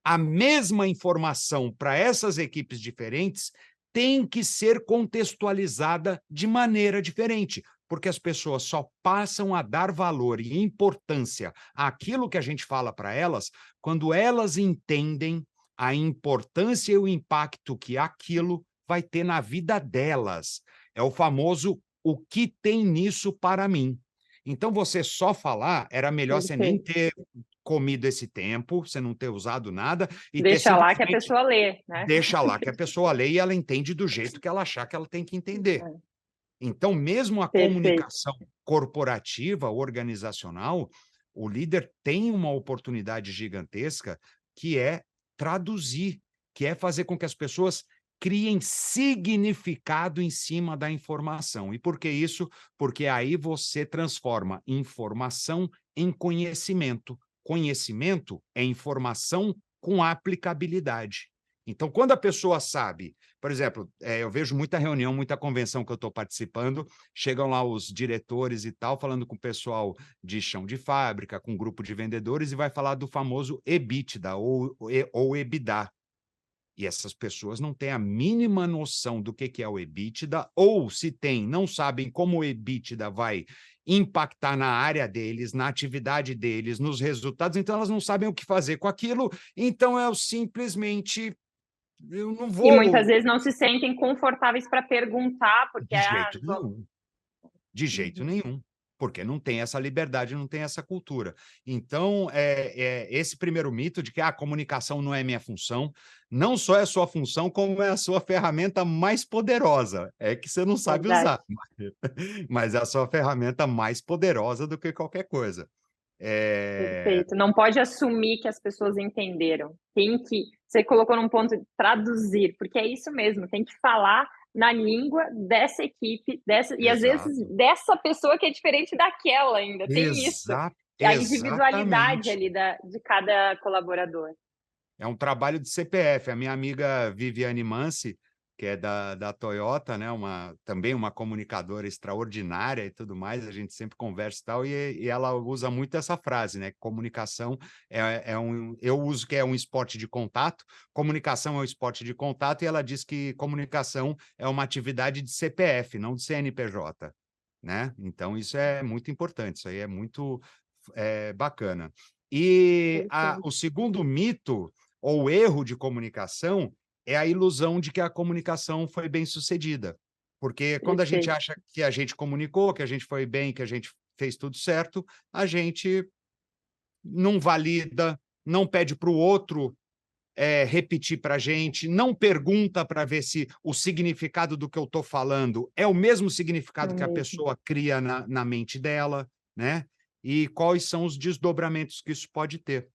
a mesma informação para essas equipes diferentes tem que ser contextualizada de maneira diferente, porque as pessoas só passam a dar valor e importância àquilo que a gente fala para elas quando elas entendem a importância e o impacto que aquilo vai ter na vida delas. É o famoso o que tem nisso para mim. Então, você só falar, era melhor você nem Perfeito. ter comido esse tempo, você não ter usado nada e ter Deixa lá que a simplesmente pessoa lê, né? deixa lá que a pessoa lê e ela entende do jeito que ela achar que ela tem que entender. Então, mesmo a Perfeito. comunicação corporativa, organizacional, o líder tem uma oportunidade gigantesca que é traduzir, que é fazer com que as pessoas criem significado em cima da informação. E por que isso? Porque aí você transforma informação em conhecimento. Conhecimento é informação com aplicabilidade. Então, quando a pessoa sabe, por exemplo, eu vejo muita reunião, muita convenção que eu estou participando, chegam lá os diretores e tal, falando com o pessoal de chão de fábrica, com um grupo de vendedores, e vai falar do famoso EBITDA ou EBITDA. E essas pessoas não têm a mínima noção do que é o EBITDA, ou se tem, não sabem como o EBITDA vai impactar na área deles, na atividade deles, nos resultados, então elas não sabem o que fazer com aquilo, então eu simplesmente eu não E muitas vou vezes não se sentem confortáveis para perguntar, porque de jeito vamos. nenhum. De jeito Uhum. nenhum, porque não tem essa liberdade, não tem essa cultura. Então, esse primeiro mito de que a comunicação não é minha função, não só é sua função, como é a sua ferramenta mais poderosa. É que você não sabe Verdade. usar, mas é a sua ferramenta mais poderosa do que qualquer coisa. Perfeito. Não pode assumir que as pessoas entenderam. Tem que. Você colocou num ponto de traduzir, porque é isso mesmo, tem que falar na língua dessa equipe, e às vezes Exato. dessa pessoa que é diferente daquela ainda. Tem isso. A individualidade Exatamente. ali de cada colaborador. É um trabalho de CPF. A minha amiga Viviane Mansi, que é da Toyota, né, também uma comunicadora extraordinária e tudo mais, a gente sempre conversa e tal, e ela usa muito essa frase, né, comunicação eu uso que é um esporte de contato, comunicação é um esporte de contato, e ela diz que comunicação é uma atividade de CPF, não de CNPJ, né? Então isso é muito importante, isso aí é muito bacana. E Perfeito. o segundo mito ou erro de comunicação é a ilusão de que a comunicação foi bem-sucedida. Porque quando a gente Perfeito. acha que a gente comunicou, que a gente foi bem, que a gente fez tudo certo, a gente não valida, não pede para o outro repetir para a gente, não pergunta para ver se o significado do que eu estou falando é o mesmo É significado o que a mesmo. pessoa cria na mente dela, né? E quais são os desdobramentos que isso pode ter.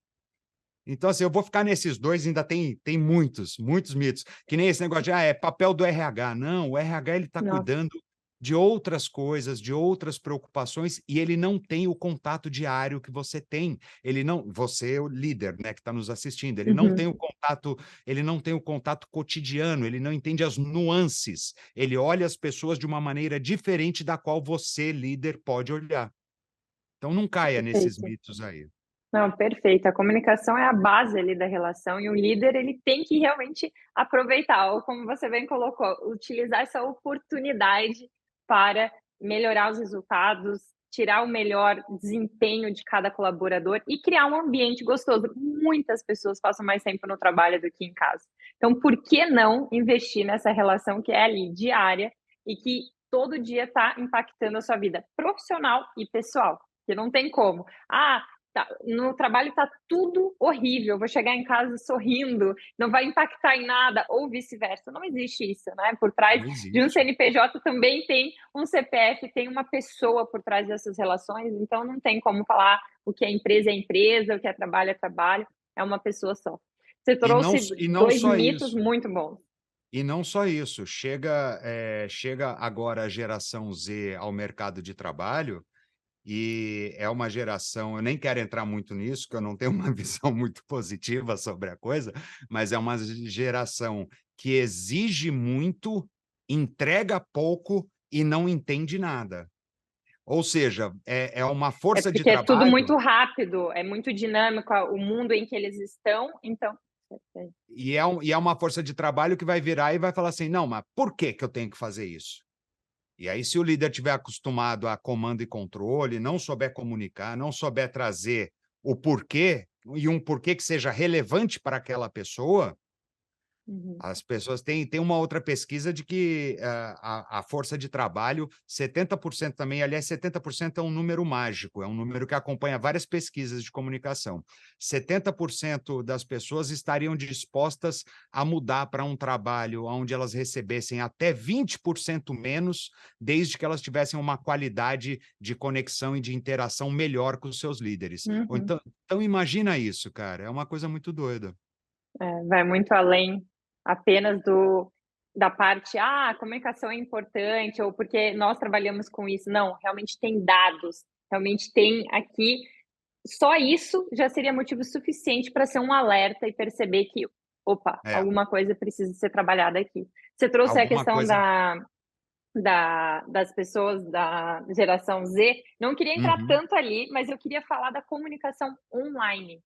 Então, assim, eu vou ficar nesses dois, ainda tem muitos, muitos mitos, que nem esse negócio de, é papel do RH. Não, o RH ele está Nossa. cuidando de outras coisas, de outras preocupações, e ele não tem o contato diário que você tem. Ele não, você é o líder, né, que está nos assistindo, Uhum. ele não tem o contato cotidiano, ele não entende as nuances, ele olha as pessoas de uma maneira diferente da qual você, líder, pode olhar. Então não caia nesses Perfeito. mitos aí. Não, perfeito. A comunicação é a base ali da relação e o líder ele tem que realmente aproveitar, ou como você bem colocou, utilizar essa oportunidade para melhorar os resultados, tirar o melhor desempenho de cada colaborador e criar um ambiente gostoso. Muitas pessoas passam mais tempo no trabalho do que em casa. Então, por que não investir nessa relação que é ali diária e que todo dia está impactando a sua vida profissional e pessoal? Que não tem como. No trabalho tá tudo horrível, vou chegar em casa sorrindo, não vai impactar em nada, ou vice-versa. Não existe isso, né? Por trás Não de um existe. CNPJ também tem um CPF, tem uma pessoa por trás dessas relações, então não tem como falar o que é empresa, o que é trabalho, é uma pessoa só. Você trouxe E não dois só mitos isso, muito bons. chega agora a geração Z ao mercado de trabalho, e é uma geração, eu nem quero entrar muito nisso, que eu não tenho uma visão muito positiva sobre a coisa, mas é uma geração que exige muito, entrega pouco e não entende nada. Ou seja, é uma É força de porque é tudo trabalho muito rápido, é muito dinâmico o mundo em que eles estão, então. e é uma força de trabalho que vai virar e vai falar assim: "Não, mas por que que eu tenho que fazer isso?". E aí, se o líder tiver acostumado a comando e controle, não souber comunicar, não souber trazer o porquê, e um porquê que seja relevante para aquela pessoa, Uhum. As pessoas têm uma outra pesquisa de que a força de trabalho, 70% também, aliás, 70% é um número mágico, é um número que acompanha várias pesquisas de comunicação. 70% das pessoas estariam dispostas a mudar para um trabalho onde elas recebessem até 20% menos, desde que elas tivessem uma qualidade de conexão e de interação melhor com os seus líderes. Ou Uhum. então imagina isso, cara, é uma coisa muito doida. Vai muito além apenas da parte, a comunicação é importante, ou porque nós trabalhamos com isso. Não, realmente tem dados, realmente tem aqui. Só isso já seria motivo suficiente para ser um alerta e perceber que, opa, É, alguma coisa precisa ser trabalhada aqui. Você trouxe a alguma questão coisa. das pessoas da geração Z. Não queria entrar Uhum. tanto ali, mas eu queria falar da comunicação online.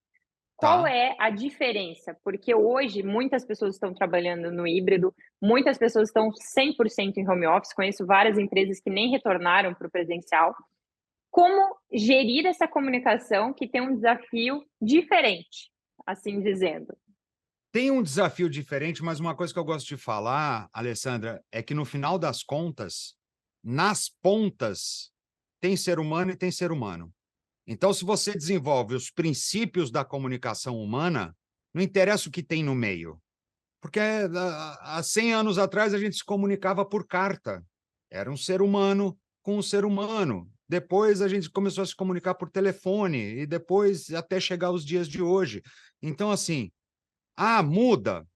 Qual Tá. é a diferença? Porque hoje muitas pessoas estão trabalhando no híbrido, muitas pessoas estão 100% em home office, conheço várias empresas que nem retornaram para o presencial. Como gerir essa comunicação que tem um desafio diferente, assim dizendo? Tem um desafio diferente, mas uma coisa que eu gosto de falar, Alessandra, é que no final das contas, nas pontas, tem ser humano e tem ser humano. Então, se você desenvolve os princípios da comunicação humana, não interessa o que tem no meio. Porque há 100 anos atrás a gente se comunicava por carta. Era um ser humano com um ser humano. Depois a gente começou a se comunicar por telefone e depois até chegar aos dias de hoje. Então, assim, muda.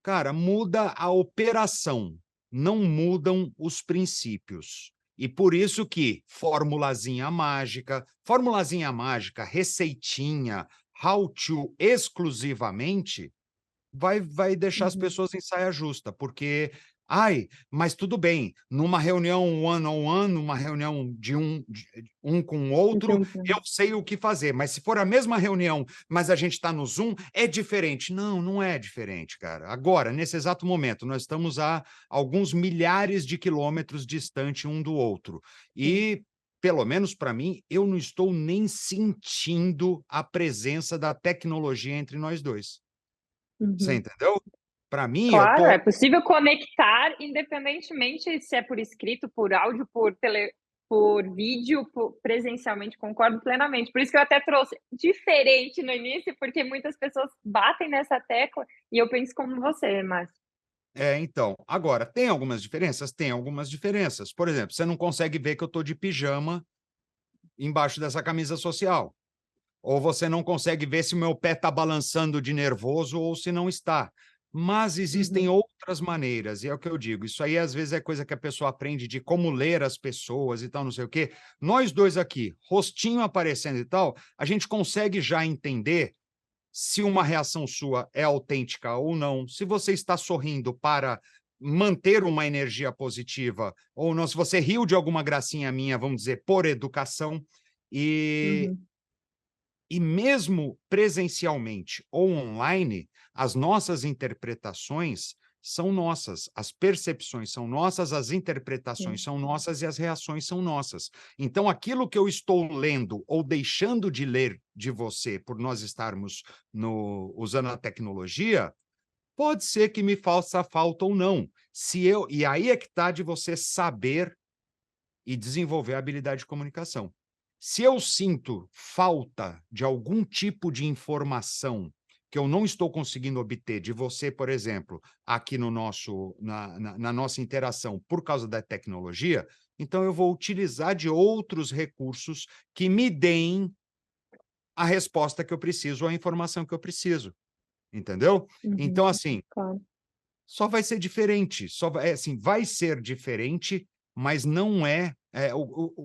Cara, muda a operação, não mudam os princípios. E por isso que formulazinha mágica, receitinha, how to exclusivamente, vai deixar as Uhum. pessoas em saia justa, porque, ai, mas tudo bem, numa reunião one-on-one, numa reunião de um com o outro, Entendi. eu sei o que fazer, mas se for a mesma reunião, mas a gente está no Zoom, é diferente. Não, não é diferente, cara. Agora, nesse exato momento, nós estamos a alguns milhares de quilômetros distante um do outro. Sim. E pelo menos para mim, eu não estou nem sentindo a presença da tecnologia entre nós dois. Você Uhum. entendeu? Para mim, eu Claro, é tô possível conectar independentemente se é por escrito, por áudio, por vídeo, presencialmente, concordo plenamente. Por isso que eu até trouxe diferente no início, porque muitas pessoas batem nessa tecla e eu penso como você, Márcio. então, agora, tem algumas diferenças? Tem algumas diferenças. Por exemplo, você não consegue ver que eu estou de pijama embaixo dessa camisa social. Ou você não consegue ver se o meu pé está balançando de nervoso ou se não está. Mas existem Uhum. outras maneiras, e é o que eu digo, isso aí às vezes é coisa que a pessoa aprende de como ler as pessoas e tal, não sei o quê. Nós dois aqui, rostinho aparecendo e tal, a gente consegue já entender se uma reação sua é autêntica ou não, se você está sorrindo para manter uma energia positiva ou não, se você riu de alguma gracinha minha, vamos dizer, por educação, e, Uhum. e mesmo presencialmente ou online, as nossas interpretações são nossas, as percepções são nossas, as interpretações Sim. são nossas e as reações são nossas. Então, aquilo que eu estou lendo ou deixando de ler de você por nós estarmos usando a tecnologia, pode ser que me faça falta ou não. E aí é que está de você saber e desenvolver a habilidade de comunicação. Se eu sinto falta de algum tipo de informação que eu não estou conseguindo obter de você, por exemplo, aqui no na nossa interação por causa da tecnologia, então eu vou utilizar de outros recursos que me deem a resposta que eu preciso, a informação que eu preciso, entendeu? Uhum. Então, assim, Claro. só vai ser diferente, assim, vai ser diferente, mas não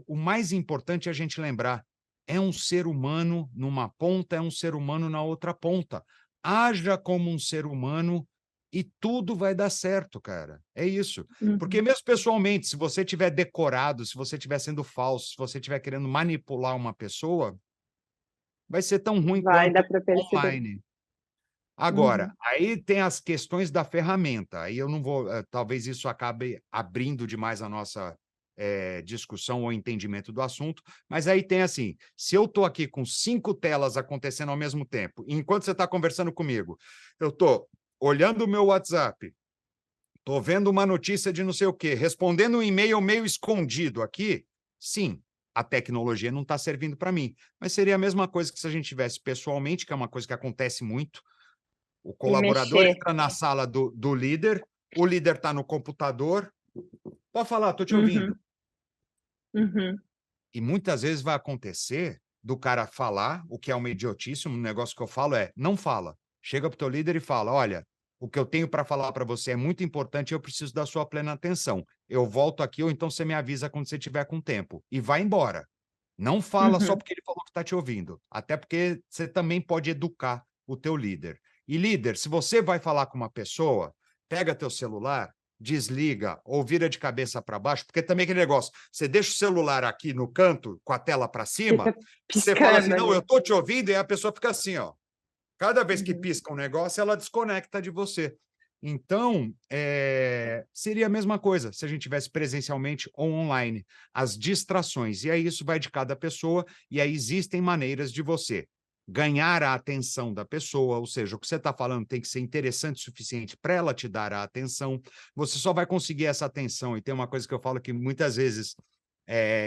o mais importante é a gente lembrar, é um ser humano numa ponta, é um ser humano na outra ponta. Haja como um ser humano e tudo vai dar certo, cara. É isso. Porque Uhum. mesmo pessoalmente, se você tiver decorado, se você estiver sendo falso, se você estiver querendo manipular uma pessoa, vai ser tão ruim Vai dar quanto para perceber. online. Agora, Uhum. aí tem as questões da ferramenta, aí eu não vou, talvez isso acabe abrindo demais a nossa, discussão ou entendimento do assunto, mas aí tem assim, se eu estou aqui com 5 telas acontecendo ao mesmo tempo, enquanto você está conversando comigo, eu estou olhando o meu WhatsApp, estou vendo uma notícia de não sei o quê, respondendo um e-mail meio escondido aqui, sim, a tecnologia não está servindo para mim. Mas seria a mesma coisa que se a gente tivesse pessoalmente, que é uma coisa que acontece muito, o E colaborador mexer. entra na sala do líder, o líder está no computador. Pode falar, estou te Uhum, ouvindo. uhum. E muitas vezes vai acontecer do cara falar, o que é uma idiotice, um negócio que eu falo é, não fala. Chega para o teu líder e fala, olha, o que eu tenho para falar para você é muito importante e eu preciso da sua plena atenção. Eu volto aqui ou então você me avisa quando você tiver com tempo. E vai embora. Não fala só Uhum. porque ele falou que está te ouvindo. Até porque você também pode educar o teu líder. E líder, se você vai falar com uma pessoa, pega teu celular, desliga ou vira de cabeça para baixo, porque também aquele negócio, você deixa o celular aqui no canto com a tela para cima, Fica você fala assim, piscando não, eu ali. tô te ouvindo, e a pessoa fica assim, ó. Cada vez que Uhum. pisca um negócio, ela desconecta de você. Então, seria a mesma coisa se a gente tivesse presencialmente ou online. As distrações. E aí isso vai de cada pessoa, e aí existem maneiras de você ganhar a atenção da pessoa, ou seja, o que você está falando tem que ser interessante o suficiente para ela te dar a atenção. Você só vai conseguir essa atenção. E tem uma coisa que eu falo que muitas vezes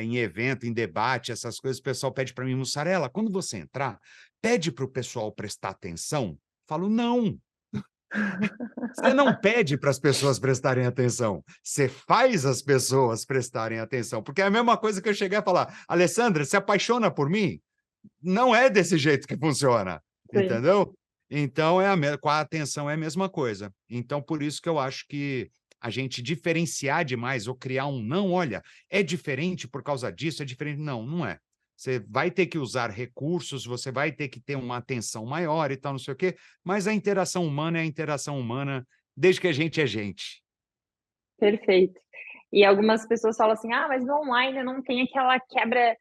em evento, em debate, essas coisas, o pessoal pede para mim, Mussarela, quando você entrar, pede para o pessoal prestar atenção? Falo, não. Você não pede para as pessoas prestarem atenção, você faz as pessoas prestarem atenção, porque é a mesma coisa que eu cheguei a falar, Alessandra, se apaixona por mim? Não é desse jeito que funciona, Sim. entendeu? Então, com a atenção é a mesma coisa. Então, por isso que eu acho que a gente diferenciar demais ou criar um não, olha, é diferente por causa disso, é diferente. Não, não é. Você vai ter que usar recursos, você vai ter que ter uma atenção maior e tal, não sei o quê, mas a interação humana é a interação humana desde que a gente é gente. Perfeito. E algumas pessoas falam assim: "Ah, mas no online não tem aquela quebra,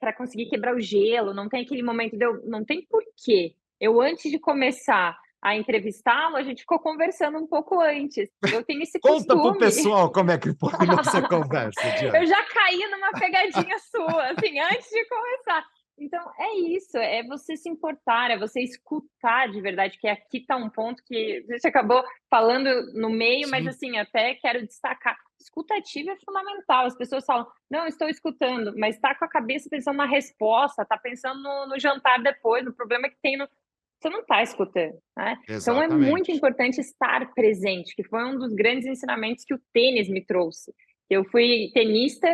para conseguir quebrar o gelo, não tem aquele momento", deu não tem porquê. Eu antes de começar a entrevistá-lo, a gente ficou conversando um pouco antes. Eu tenho esse Conta para o costume. pessoal como é que foi nossa conversa, Eu Diane. já caí numa pegadinha sua, assim, antes de começar. Então, é isso, é você se importar, é você escutar de verdade, que aqui está um ponto que a gente acabou falando no meio, mas Sim, assim, até quero destacar. Escutativa é fundamental. As pessoas falam, não, estou escutando, mas está com a cabeça pensando na resposta, está pensando no jantar depois, no problema que tem no. Você não está escutando, né? Então é muito exatamente. importante estar presente, que foi um dos grandes ensinamentos que o tênis me trouxe. Eu fui tenista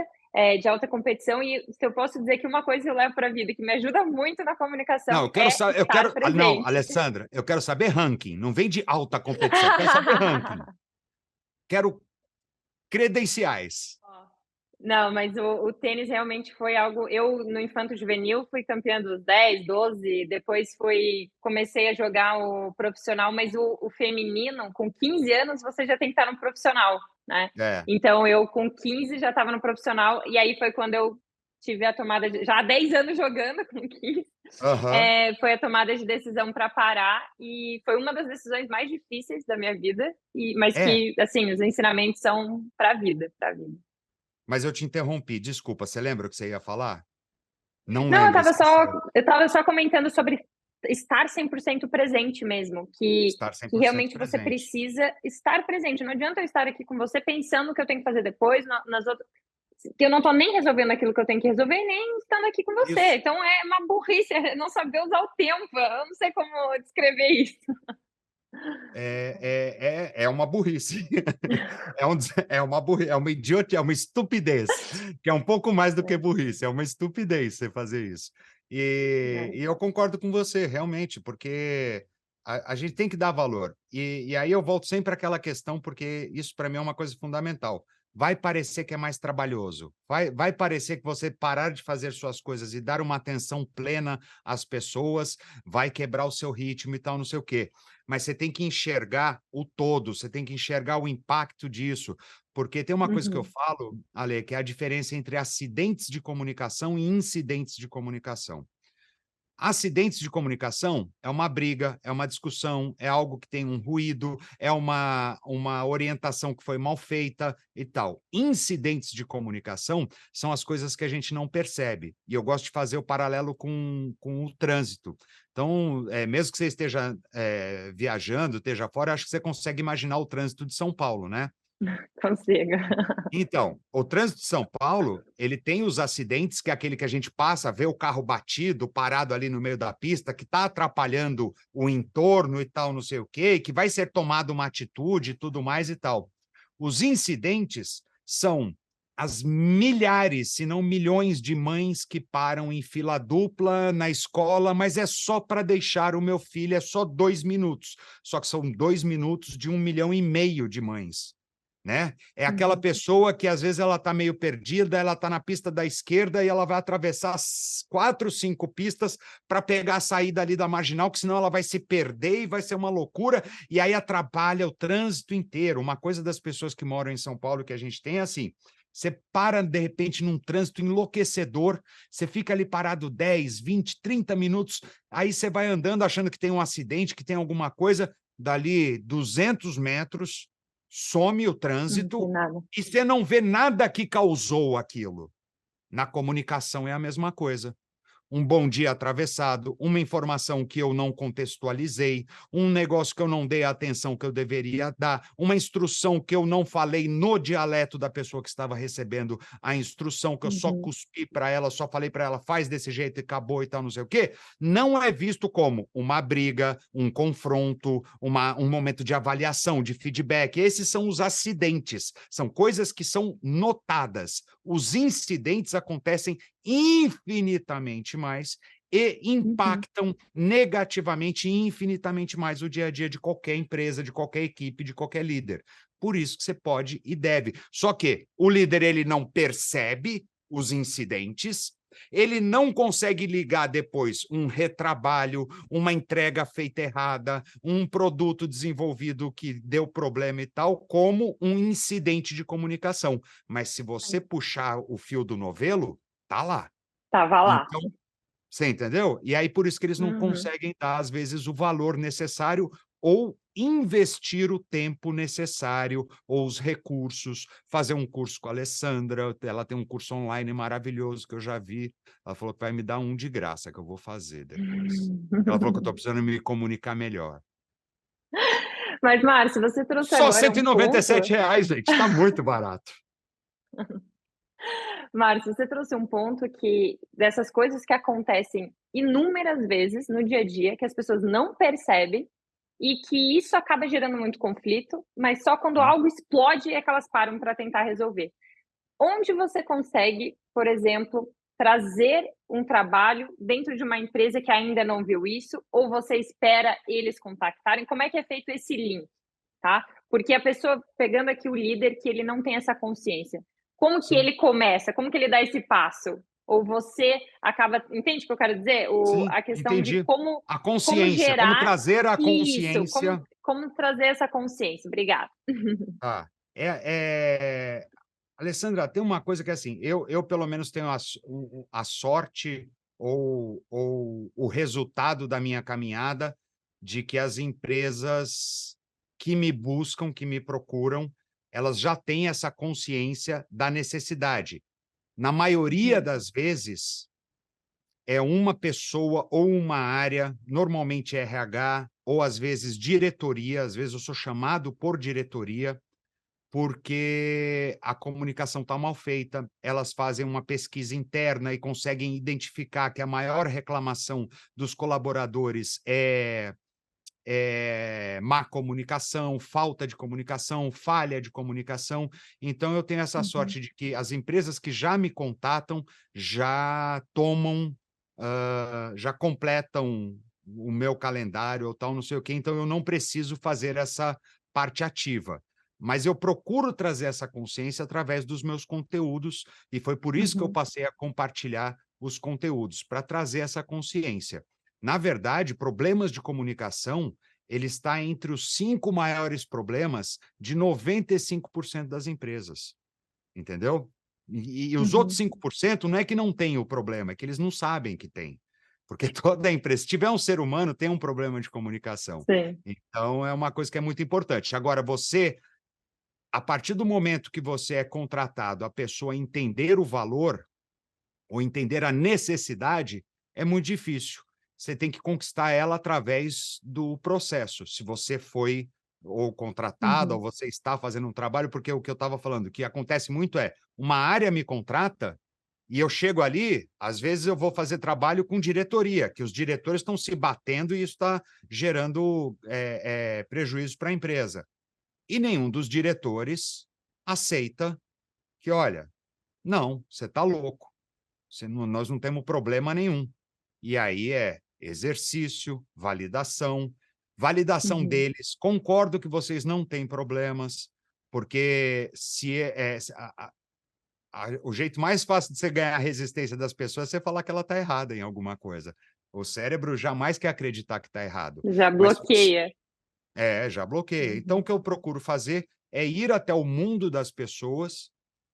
de alta competição e se eu posso dizer que uma coisa eu levo para a vida que me ajuda muito na Não, comunicação eu quero é saber, estar não, presente. Alessandra, eu quero saber ranking, não vem de alta competição, quero saber ranking, quero credenciais. Não, mas o tênis realmente foi algo. Eu, no Infanto Juvenil, fui campeã dos 10, 12, depois comecei a jogar o profissional, mas o feminino, com 15 anos, você já tem que estar no profissional, né? É, Então, eu com 15 já estava no profissional, e aí foi quando eu tive a tomada de. Já há 10 anos jogando com 15, aham, foi a tomada de decisão para parar, e foi uma das decisões mais difíceis da minha vida, mas é, que, assim, os ensinamentos são para a vida, para a vida. mas eu te interrompi, desculpa, você lembra o que você ia falar? Não Não, lembro, esqueceu. eu estava só comentando sobre estar 100% presente mesmo, Estar cem que por cento realmente você presente. precisa estar presente. Não adianta eu estar aqui com você pensando o que eu tenho que fazer depois, nas outras, que eu não estou nem resolvendo aquilo que eu tenho que resolver, nem estando aqui com você. Isso. Então é uma burrice não saber usar o tempo. Eu não sei como descrever isso. É uma burrice. É uma idiotia, é uma estupidez, que é um pouco mais do que burrice, é uma estupidez você fazer isso. E eu concordo com você, realmente, porque a gente tem que dar valor. E aí eu volto sempre àquela questão, porque isso para mim é uma coisa fundamental. Vai parecer que é mais trabalhoso, vai parecer que você parar de fazer suas coisas e dar uma atenção plena às pessoas, vai quebrar o seu ritmo e tal, não sei o quê, mas você tem que enxergar o todo, você tem que enxergar o impacto disso, porque tem uma coisa que eu Uhum, falo, Ale, que é a diferença entre acidentes de comunicação e incidentes de comunicação. Acidentes de comunicação é uma briga, é uma discussão, é algo que tem um ruído, é uma orientação que foi mal feita e tal. Incidentes de comunicação são as coisas que a gente não percebe. E eu gosto de fazer o paralelo com o trânsito. Então, mesmo que você esteja viajando, esteja fora, acho que você consegue imaginar o trânsito de São Paulo, né? Consigo. Então, o trânsito de São Paulo, ele tem os acidentes, que é aquele que a gente passa, vê o carro batido, parado ali no meio da pista, que está atrapalhando o entorno e tal, não sei o quê, e que vai ser tomada uma atitude e tudo mais e tal. Os incidentes são as milhares, se não milhões de mães que param em fila dupla na escola, mas é só para deixar o meu filho, é só 2 minutos. Só que são 2 minutos de 1,5 milhão de mães. Né? É aquela pessoa que às vezes ela está meio perdida, ela está na pista da esquerda e ela vai atravessar 4, 5 pistas para pegar a saída ali da marginal, que senão ela vai se perder e vai ser uma loucura, e aí atrapalha o trânsito inteiro. Uma coisa das pessoas que moram em São Paulo que a gente tem é assim: você para, de repente, num trânsito enlouquecedor, você fica ali parado 10, 20, 30 minutos, aí você vai andando achando que tem um acidente, que tem alguma coisa, dali 200 metros, some o trânsito e você não vê nada que causou aquilo. Na comunicação é a mesma coisa. Um bom dia atravessado, uma informação que eu não contextualizei, um negócio que eu não dei a atenção que eu deveria dar, uma instrução que eu não falei no dialeto da pessoa que estava recebendo a instrução, que eu só cuspi para ela, só falei para ela, faz desse jeito e acabou e tal, não sei o quê, não é visto como uma briga, um confronto, um momento de avaliação, de feedback. Esses são os acidentes, são coisas que são notadas. Os incidentes acontecem infinitamente mais e impactam negativamente e infinitamente mais o dia a dia de qualquer empresa, de qualquer equipe, de qualquer líder. Por isso que você pode e deve. Só que o líder, ele não percebe os incidentes, ele não consegue ligar depois um retrabalho, uma entrega feita errada, um produto desenvolvido que deu problema e tal, como um incidente de comunicação. Mas se você puxar o fio do novelo, tá lá. Tava lá. Então, você entendeu? E aí por isso que eles não conseguem dar, às vezes, o valor necessário ou investir o tempo necessário ou os recursos, fazer um curso com a Alessandra, ela tem um curso online maravilhoso que eu já vi, ela falou que vai me dar um de graça, que eu vou fazer depois. Ela falou que eu estou precisando me comunicar melhor. Mas, Márcio, você trouxe Só agora R$197, gente, está muito barato. Márcio, você trouxe um ponto que dessas coisas que acontecem inúmeras vezes no dia a dia, que as pessoas não percebem e que isso acaba gerando muito conflito, mas só quando algo explode é que elas param para tentar resolver. Onde você consegue, por exemplo, trazer um trabalho dentro de uma empresa que ainda não viu isso, ou você espera eles contactarem? Como é que é feito esse link, tá? Porque a pessoa, pegando aqui o líder, que ele não tem essa consciência, como que ele começa? Como que ele dá esse passo? Ou você acaba... Entende o que eu quero dizer? Sim, A questão entendi. de como A consciência, como gerar trazer a isso, consciência. como trazer essa consciência. Obrigada. Tá. Alessandra, tem uma coisa que é assim, eu pelo menos tenho a sorte ou o resultado da minha caminhada de que as empresas que me buscam, que me procuram, elas já têm essa consciência da necessidade. Na maioria das vezes, é uma pessoa ou uma área, normalmente RH, ou às vezes diretoria, às vezes eu sou chamado por diretoria, porque a comunicação está mal feita, elas fazem uma pesquisa interna e conseguem identificar que a maior reclamação dos colaboradores é má comunicação, falta de comunicação, falha de comunicação. Então, eu tenho essa sorte de que as empresas que já me contatam já tomam, já completam o meu calendário ou tal, não sei o quê, então eu não preciso fazer essa parte ativa. Mas eu procuro trazer essa consciência através dos meus conteúdos, e foi por isso que eu passei a compartilhar os conteúdos, para trazer essa consciência. Na verdade, problemas de comunicação, ele está entre os 5 maiores problemas de 95% das empresas, entendeu? E os outros 5% não é que não tem o problema, é que eles não sabem que tem. Porque toda empresa, se tiver um ser humano, tem um problema de comunicação. Sim. Então, é uma coisa que é muito importante. Agora, a partir do momento que você é contratado, a pessoa entender o valor ou entender a necessidade, é muito difícil. você tem que conquistar ela através do processo. Se você foi ou contratado, ou Uhum. você está fazendo um trabalho, porque o que eu estava falando, o que acontece muito é, uma área me contrata e eu chego ali, às vezes eu vou fazer trabalho com diretoria, que os diretores estão se batendo e isso está gerando prejuízo para a empresa. E nenhum dos diretores aceita que, olha, não, você está louco, nós não temos problema nenhum. E aí é exercício, validação Uhum. deles. Concordo que vocês não têm problemas, porque o jeito mais fácil de você ganhar a resistência das pessoas é você falar que ela está errada em alguma coisa. O cérebro jamais quer acreditar que está errado. Já Mas se você bloqueia. já bloqueia. Então, o Uhum. que eu procuro fazer é ir até o mundo das pessoas,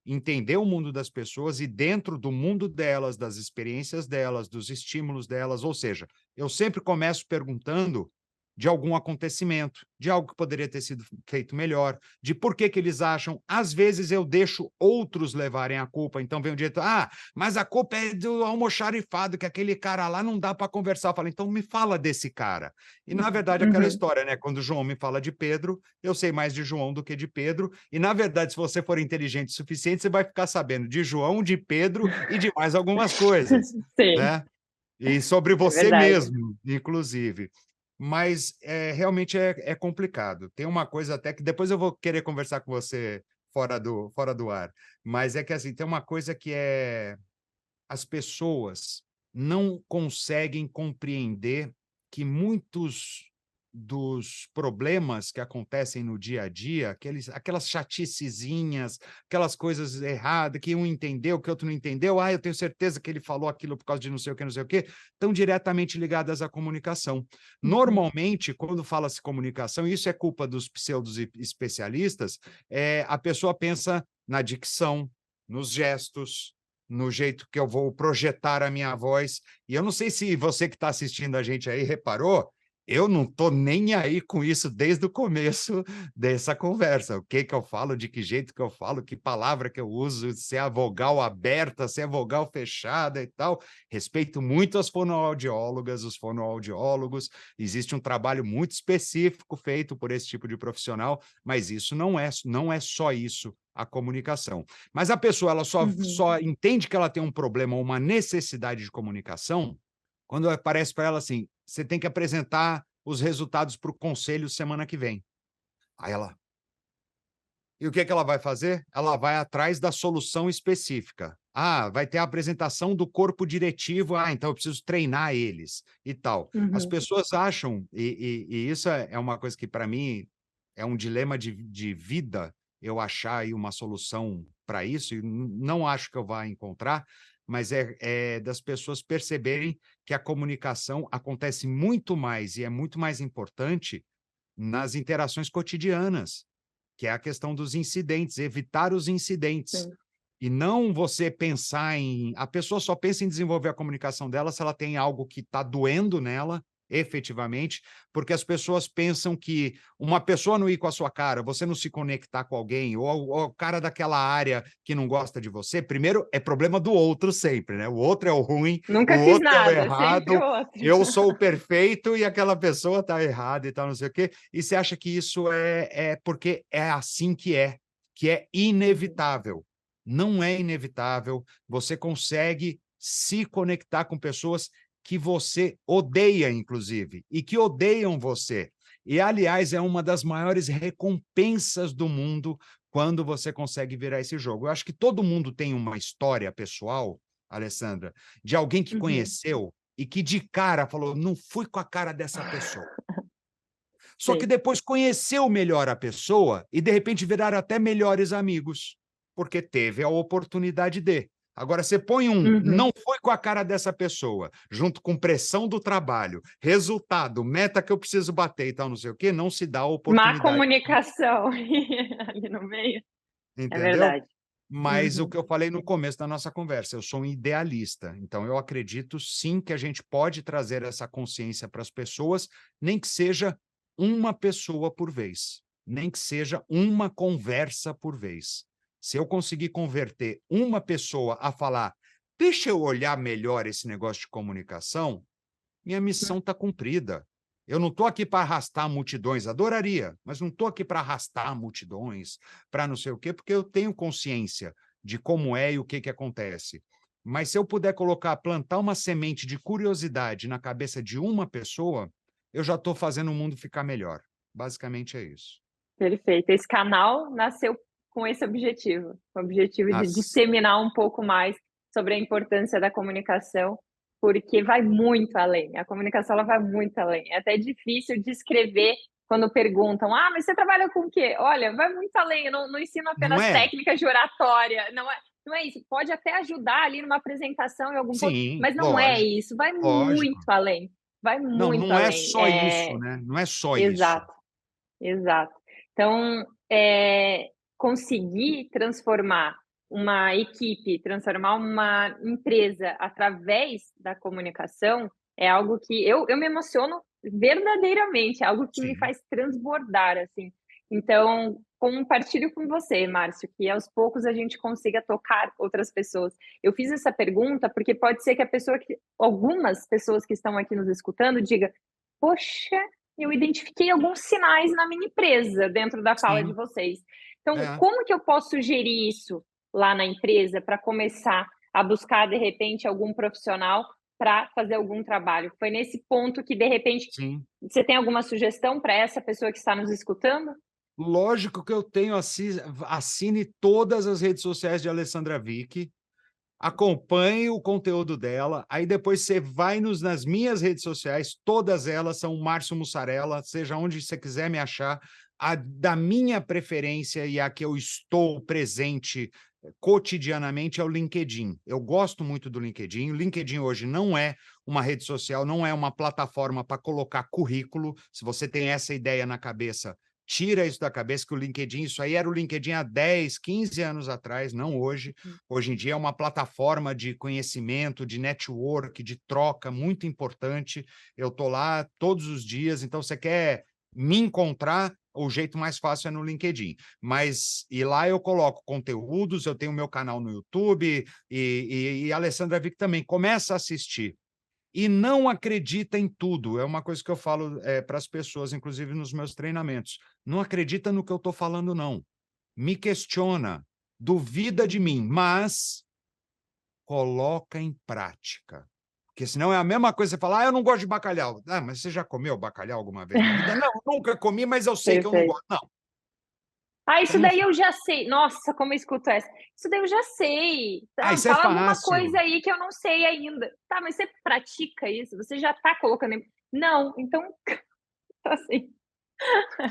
entender o mundo das pessoas e dentro do mundo delas, das experiências delas, dos estímulos delas, ou seja, eu sempre começo perguntando de algum acontecimento, de algo que poderia ter sido feito melhor, de por que que eles acham. Às vezes eu deixo outros levarem a culpa, então vem o diretor, mas a culpa é do almoxarifado, que aquele cara lá não dá para conversar. Eu falo, então me fala desse cara. E, na verdade, aquela Uhum. história, né? Quando o João me fala de Pedro, eu sei mais de João do que de Pedro. E, na verdade, se você for inteligente o suficiente, você vai ficar sabendo de João, de Pedro e de mais algumas coisas, Sim, né? E sobre é você verdade. mesmo, inclusive. Mas realmente é complicado. Tem uma coisa até que depois eu vou querer conversar com você fora do ar. Mas é que assim, tem uma coisa que as pessoas não conseguem compreender que muitos dos problemas que acontecem no dia a dia, aquelas chaticezinhas, aquelas coisas erradas, que um entendeu, que outro não entendeu, eu tenho certeza que ele falou aquilo por causa de não sei o que, não sei o quê, estão diretamente ligadas à comunicação. Uhum. Normalmente, quando fala-se comunicação, isso é culpa dos pseudos especialistas, a pessoa pensa na dicção, nos gestos, no jeito que eu vou projetar a minha voz. E eu não sei se você que está assistindo a gente aí reparou, eu não estou nem aí com isso desde o começo dessa conversa. O que que eu falo, de que jeito que eu falo, que palavra que eu uso, se é a vogal aberta, se é a vogal fechada e tal. Respeito muito as fonoaudiólogas, os fonoaudiólogos. Existe um trabalho muito específico feito por esse tipo de profissional, mas isso não é só isso, a comunicação. Mas a pessoa ela Uhum. só entende que ela tem um problema ou uma necessidade de comunicação quando aparece para ela assim: você tem que apresentar os resultados para o conselho semana que vem. Aí ela. E o que que ela vai fazer? Ela vai atrás da solução específica. Vai ter a apresentação do corpo diretivo. Então eu preciso treinar eles e tal. As Uhum. pessoas acham, e isso é uma coisa que para mim é um dilema de vida, eu achar aí uma solução para isso, e não acho que eu vá encontrar, mas é das pessoas perceberem que a comunicação acontece muito mais e é muito mais importante nas interações cotidianas, que é a questão dos incidentes, evitar os incidentes. Sim. E não você pensar a pessoa só pensa em desenvolver a comunicação dela se ela tem algo que está doendo nela, efetivamente, porque as pessoas pensam que uma pessoa não ir com a sua cara, você não se conectar com alguém, ou o cara daquela área que não gosta de você, primeiro é problema do outro sempre, né? O outro é o ruim, o Nunca fiz outro é o nada, sempre o errado, outro. eu sou o perfeito e aquela pessoa está errada e tal, não sei o quê. E você acha que isso é porque é assim que é Uhum. inevitável. Não é inevitável, você consegue se conectar com pessoas que você odeia, inclusive, e que odeiam você. E, aliás, é uma das maiores recompensas do mundo quando você consegue virar esse jogo. Eu acho que todo mundo tem uma história pessoal, Alessandra, de alguém que Uhum. conheceu e que de cara falou: não fui com a cara dessa pessoa. Só que Sim. depois conheceu melhor a pessoa e, de repente, viraram até melhores amigos, porque teve a oportunidade de. Agora, você põe Uhum. não foi com a cara dessa pessoa, junto com pressão do trabalho, resultado, meta que eu preciso bater e tal, não sei o quê, não se dá a Má oportunidade, comunicação ali no meio. É entendeu? verdade. Mas o Uhum. que eu falei no começo da nossa conversa, eu sou um idealista, então eu acredito sim que a gente pode trazer essa consciência para as pessoas, nem que seja uma pessoa por vez, nem que seja uma conversa por vez. Se eu conseguir converter uma pessoa a falar, deixa eu olhar melhor esse negócio de comunicação, minha missão está cumprida. Eu não estou aqui para arrastar multidões, adoraria, mas não estou aqui para arrastar multidões, para não sei o quê, porque eu tenho consciência de como é e o que que acontece. Mas se eu puder plantar uma semente de curiosidade na cabeça de uma pessoa, eu já estou fazendo o mundo ficar melhor. Basicamente é isso. Perfeito. Esse canal nasceu com esse objetivo, o objetivo de As- disseminar um pouco mais sobre a importância da comunicação, porque vai muito além. A comunicação ela vai muito além. É até difícil descrever quando perguntam: "Ah, mas você trabalha com o quê?". Olha, vai muito além. Eu não ensino Não apenas é? técnicas de oratória. Não é isso. Pode até ajudar ali numa apresentação em algum ponto, Sim, mas não é lógico, isso. Vai lógico. muito além. Vai Não, muito não é além. só isso, né? Não é só isso. Exato. Exato. Então, conseguir transformar uma equipe, transformar uma empresa através da comunicação é algo que eu me emociono verdadeiramente, é algo que me Sim. faz transbordar, assim. Então, compartilho com você, Márcio, que aos poucos a gente consiga tocar outras pessoas. Eu fiz essa pergunta porque pode ser que algumas pessoas que estão aqui nos escutando diga: "Poxa, eu identifiquei alguns sinais na minha empresa dentro da fala de Sim, vocês. Então, é. como que eu posso sugerir isso lá na empresa para começar a buscar, de repente, algum profissional para fazer algum trabalho? Foi nesse ponto que, de repente, Sim. você tem alguma sugestão para essa pessoa que está nos escutando? Lógico que eu tenho assine todas as redes sociais de Alessandra Vick, acompanhe o conteúdo dela, aí depois você vai nas minhas redes sociais, todas elas são Márcio Mussarela, seja onde você quiser me achar, a da minha preferência e a que eu estou presente cotidianamente é o LinkedIn. Eu gosto muito do LinkedIn. O LinkedIn hoje não é uma rede social, não é uma plataforma para colocar currículo. Se você tem essa ideia na cabeça, tira isso da cabeça, que o LinkedIn, isso aí era o LinkedIn há 10, 15 anos atrás, não hoje. Hoje em dia é uma plataforma de conhecimento, de network, de troca muito importante. Eu estou lá todos os dias, então você quer me encontrar, o jeito mais fácil é no LinkedIn. E lá eu coloco conteúdos, eu tenho meu canal no YouTube, e a Alessandra Vick também. Começa a assistir. E não acredita em tudo. É uma coisa que eu falo para as pessoas, inclusive nos meus treinamentos. Não acredita no que eu estou falando, não. Me questiona, duvida de mim, mas coloca em prática. Porque senão é a mesma coisa você falar, eu não gosto de bacalhau. Ah, mas você já comeu bacalhau alguma vez na vida? Não, nunca comi, mas eu sei que eu não Perfeito. gosto. Não, Ah, você isso não. daí eu já sei. Nossa, como eu escuto essa. Isso daí eu já sei. Ah, Tá, isso é fala alguma fácil. coisa aí que eu não sei ainda. Tá, mas você pratica isso? Você já tá colocando em... Não, então, assim,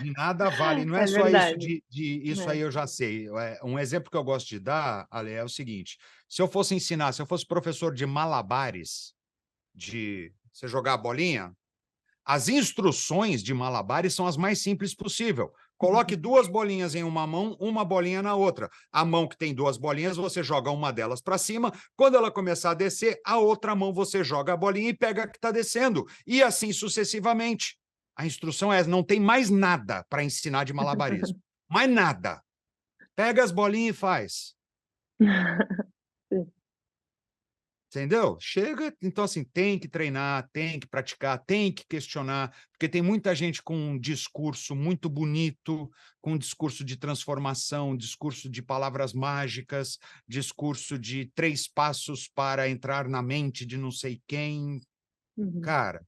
De nada vale. Não é é só isso verdade. isso aí É. eu já sei. Um exemplo que eu gosto de dar, Ale, é o seguinte: se eu fosse ensinar, se eu fosse professor de malabares, de você jogar a bolinha, as instruções de malabares são as mais simples possível. Coloque duas bolinhas em uma mão, uma bolinha na outra. A mão que tem duas bolinhas, você joga uma delas para cima. Quando ela começar a descer, a outra mão você joga a bolinha e pega a que está descendo. E assim sucessivamente. A instrução é: não tem mais nada para ensinar de malabarismo. Mais nada. Pega as bolinhas e faz. Sim. Entendeu? Chega, então assim, tem que treinar, tem que praticar, tem que questionar, porque tem muita gente com um discurso muito bonito, com um discurso de transformação, discurso de palavras mágicas, discurso de 3 passos para entrar na mente de não sei quem. Uhum. Cara,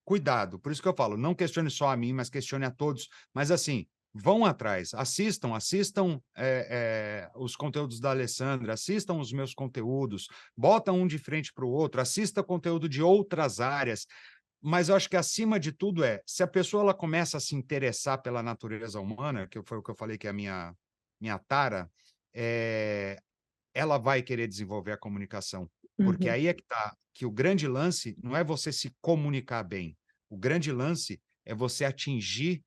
cuidado. Por isso que eu falo, não questione só a mim, mas questione a todos. Mas assim, vão atrás, assistam os conteúdos da Alessandra, assistam os meus conteúdos, bota um de frente para o outro, assista conteúdo de outras áreas. Mas eu acho que acima de tudo se a pessoa ela começa a se interessar pela natureza humana, que foi o que eu falei que é a minha tara, ela vai querer desenvolver a comunicação. Porque Uhum. aí é que tá, que o grande lance não é você se comunicar bem. O grande lance é você atingir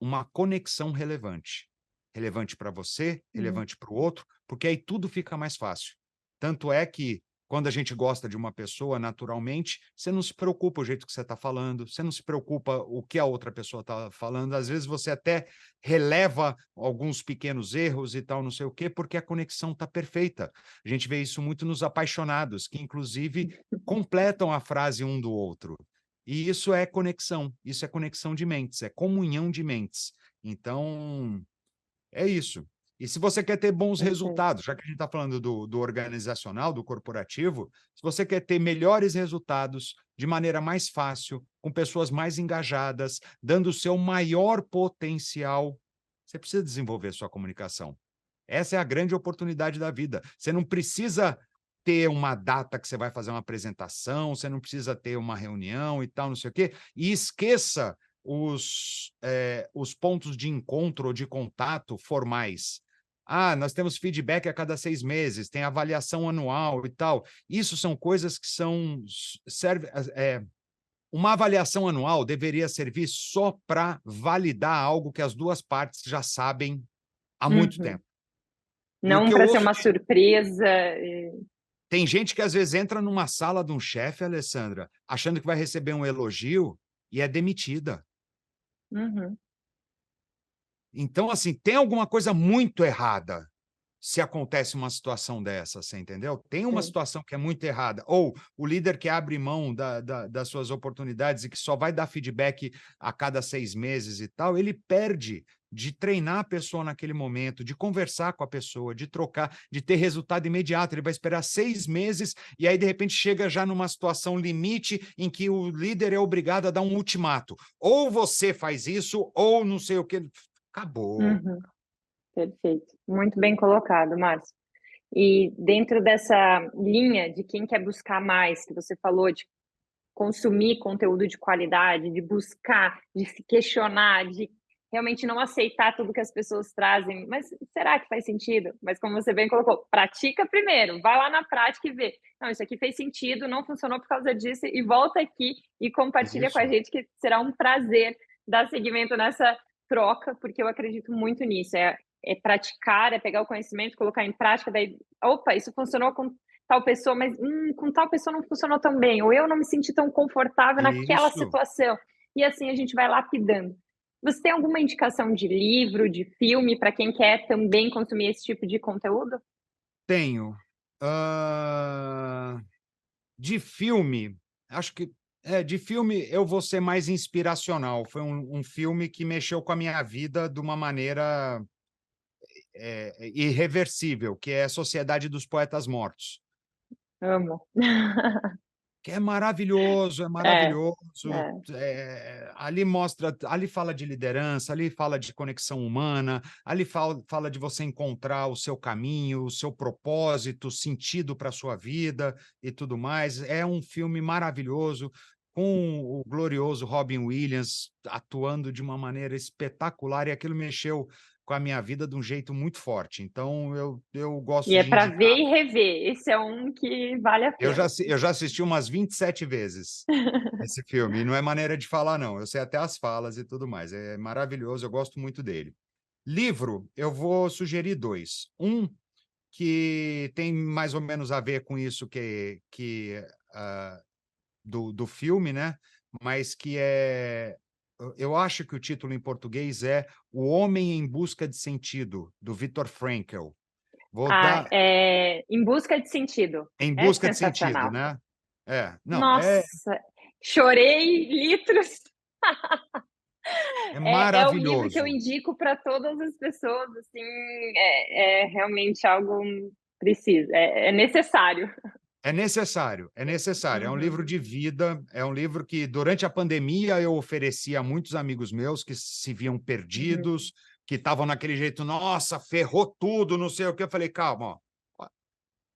uma conexão relevante. Relevante para você, Uhum. relevante para o outro, porque aí tudo fica mais fácil. Tanto é que, quando a gente gosta de uma pessoa, naturalmente, você não se preocupa o jeito que você está falando, você não se preocupa o que a outra pessoa está falando. Às vezes você até releva alguns pequenos erros e tal, não sei o quê, porque a conexão está perfeita. A gente vê isso muito nos apaixonados, que inclusive completam a frase um do outro. E isso é conexão de mentes, é comunhão de mentes. Então, é isso. E se você quer ter bons Perfeito. resultados, já que a gente está falando do organizacional, do corporativo, se você quer ter melhores resultados de maneira mais fácil, com pessoas mais engajadas, dando o seu maior potencial, você precisa desenvolver sua comunicação. Essa é a grande oportunidade da vida. Você não precisa ter uma data que você vai fazer uma apresentação, você não precisa ter uma reunião e tal, não sei o quê, e esqueça os pontos de encontro ou de contato formais. Ah, nós temos feedback a cada 6 meses, tem avaliação anual e tal. Isso são coisas que uma avaliação anual deveria servir só para validar algo que as duas partes já sabem há muito Uhum. tempo. E o Não que eu para ser ouço uma surpresa. tem gente que às vezes entra numa sala de um chefe, Alessandra, achando que vai receber um elogio e é demitida. Uhum. Então, assim, tem alguma coisa muito errada se acontece uma situação dessa, você entendeu? Tem uma Sim. situação que é muito errada. Ou o líder que abre mão das suas oportunidades e que só vai dar feedback a cada 6 meses e tal, ele perde de treinar a pessoa naquele momento, de conversar com a pessoa, de trocar, de ter resultado imediato. Ele vai esperar 6 meses e aí, de repente, chega já numa situação limite em que o líder é obrigado a dar um ultimato. Ou você faz isso, ou não sei o quê. Acabou. Uhum. Perfeito. Muito bem colocado, Márcio. E dentro dessa linha de quem quer buscar mais, que você falou de consumir conteúdo de qualidade, de buscar, de se questionar, de realmente não aceitar tudo que as pessoas trazem. Mas será que faz sentido? Mas como você bem colocou, pratica primeiro, vai lá na prática e vê. Não, isso aqui fez sentido, não funcionou por causa disso, e volta aqui e compartilha com a Isso. gente, que será um prazer dar seguimento nessa troca, porque eu acredito muito nisso. É praticar, é pegar o conhecimento, colocar em prática, daí, opa, isso funcionou com tal pessoa, mas com tal pessoa não funcionou tão bem, ou eu não me senti tão confortável naquela Isso. situação. E assim a gente vai lapidando. Você tem alguma indicação de livro, de filme, para quem quer também consumir esse tipo de conteúdo? Tenho. De filme, acho que de filme eu vou ser mais inspiracional. Foi um filme que mexeu com a minha vida de uma maneira irreversível, que é Sociedade dos Poetas Mortos. Amo. Que é maravilhoso, é É, maravilhoso. é. Ali fala de liderança, ali fala de conexão humana, ali fala de você encontrar o seu caminho, o seu propósito, sentido para a sua vida e tudo mais. É um filme maravilhoso, com o glorioso Robin Williams atuando de uma maneira espetacular, e aquilo mexeu com a minha vida de um jeito muito forte. Então, eu E gosto é de para indicar. ver e rever. Esse é um que vale a pena. Eu já assisti umas 27 vezes esse filme, e não é maneira de falar, não. Eu sei até as falas e tudo mais. É maravilhoso, eu gosto muito dele. Livro, eu vou sugerir 2. Um que tem mais ou menos a ver com isso do filme, né? Mas que é. Eu acho que o título em português é O Homem em Busca de Sentido, do Viktor Frankl. Vou Ah, dar Em Busca de Sentido. Em É Busca de Sentido, sensacional. né? Não, Nossa, chorei litros. é É o livro que eu maravilhoso. indico para todas as pessoas, assim, é realmente algo preciso, é necessário. É necessário, é necessário. É um livro Uhum, de vida, é um livro que, durante a pandemia, eu ofereci a muitos amigos meus que se viam uhum, perdidos, que estavam naquele jeito, nossa, ferrou tudo, não sei o que. Eu falei, calma, ó,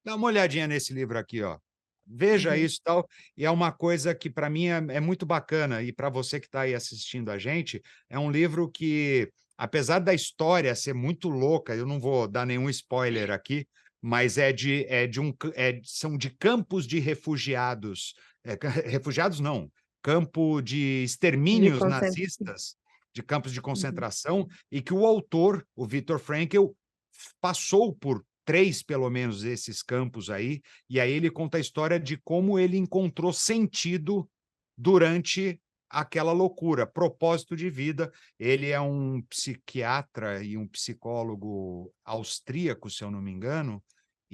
dá uma olhadinha nesse livro aqui, ó. Veja uhum, isso e tal. E é uma coisa que, para mim, é muito bacana. E para você que está aí assistindo a gente, é um livro que, apesar da história ser muito louca, eu não vou dar nenhum spoiler aqui, mas são de campos de refugiados. Refugiados não, campo de de extermínios concentração. nazistas, de campos de Uhum, concentração, e que o autor, o Viktor Frankl, passou por 3, pelo menos, desses campos aí, e aí ele conta a história de como ele encontrou sentido durante aquela loucura, propósito de vida. Ele é um psiquiatra e um psicólogo austríaco, se eu não me engano,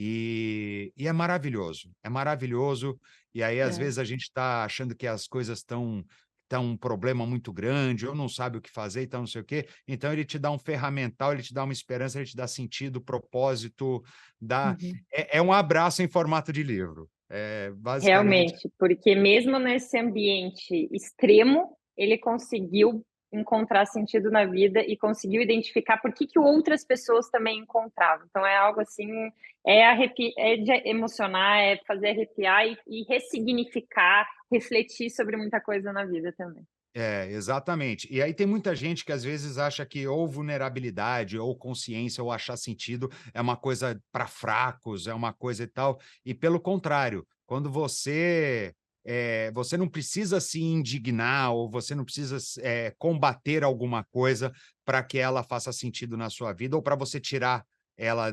e é maravilhoso, é maravilhoso. e aí, às É. vezes, a gente está achando que as coisas estão um problema muito grande, ou não sabe o que fazer, então não sei o quê. Então, ele te dá um ferramental, ele te dá uma esperança, ele te dá sentido, propósito, dá... Uhum. É um abraço em formato de livro. É basicamente... Realmente, porque mesmo nesse ambiente extremo, ele conseguiu encontrar sentido na vida e conseguiu identificar por que outras pessoas também encontravam. Então é algo assim, é de emocionar, é fazer arrepiar e ressignificar, refletir sobre muita coisa na vida também. É, exatamente. E aí tem muita gente que às vezes acha que ou vulnerabilidade, ou consciência, ou achar sentido é uma coisa para fracos, é uma coisa e tal. E pelo contrário, quando você não precisa se indignar, ou você não precisa combater alguma coisa para que ela faça sentido na sua vida, ou para você tirar ela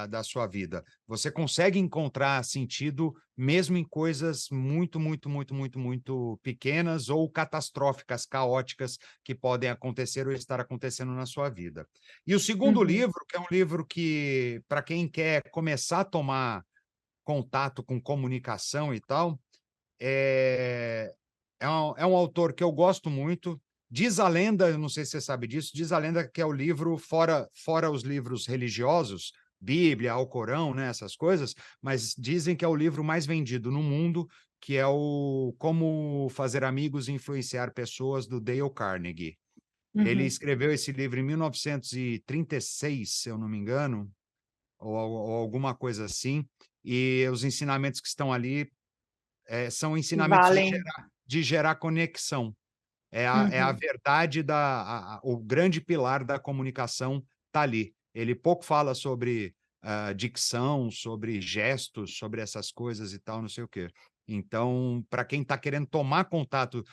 da sua vida. Você consegue encontrar sentido mesmo em coisas muito, muito, muito, muito, muito pequenas ou catastróficas, caóticas, que podem acontecer ou estar acontecendo na sua vida. E o segundo Uhum, livro, que é um livro que, para quem quer começar a tomar contato com comunicação e tal, é é um autor que eu gosto muito. Diz a lenda, eu não sei se você sabe disso, diz a lenda que é o livro, fora os livros religiosos, Bíblia, Alcorão, né, essas coisas, mas dizem que é o livro mais vendido no mundo, que é o Como Fazer Amigos e Influenciar Pessoas, do Dale Carnegie. Ele uhum. escreveu esse livro em 1936, se eu não me engano, ou alguma coisa assim, e os ensinamentos que estão ali são ensinamentos Valem. de gerar conexão. É a Uhum, verdade o grande pilar da comunicação está ali. Ele pouco fala sobre dicção, sobre gestos, sobre essas coisas e tal, não sei o quê. Então, para quem está querendo tomar contato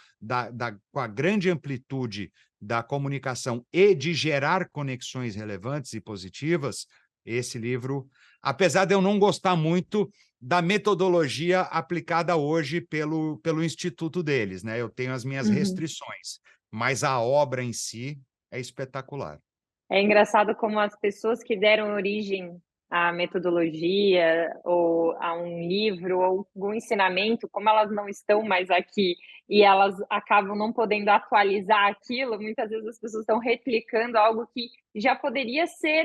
com a grande amplitude da comunicação e de gerar conexões relevantes e positivas, esse livro, apesar de eu não gostar muito da metodologia aplicada hoje pelo instituto deles, né? Eu tenho as minhas uhum. restrições, mas a obra em si é espetacular. É engraçado como as pessoas que deram origem à metodologia ou a um livro ou algum ensinamento, como elas não estão mais aqui e elas acabam não podendo atualizar aquilo, muitas vezes as pessoas estão replicando algo que já poderia ser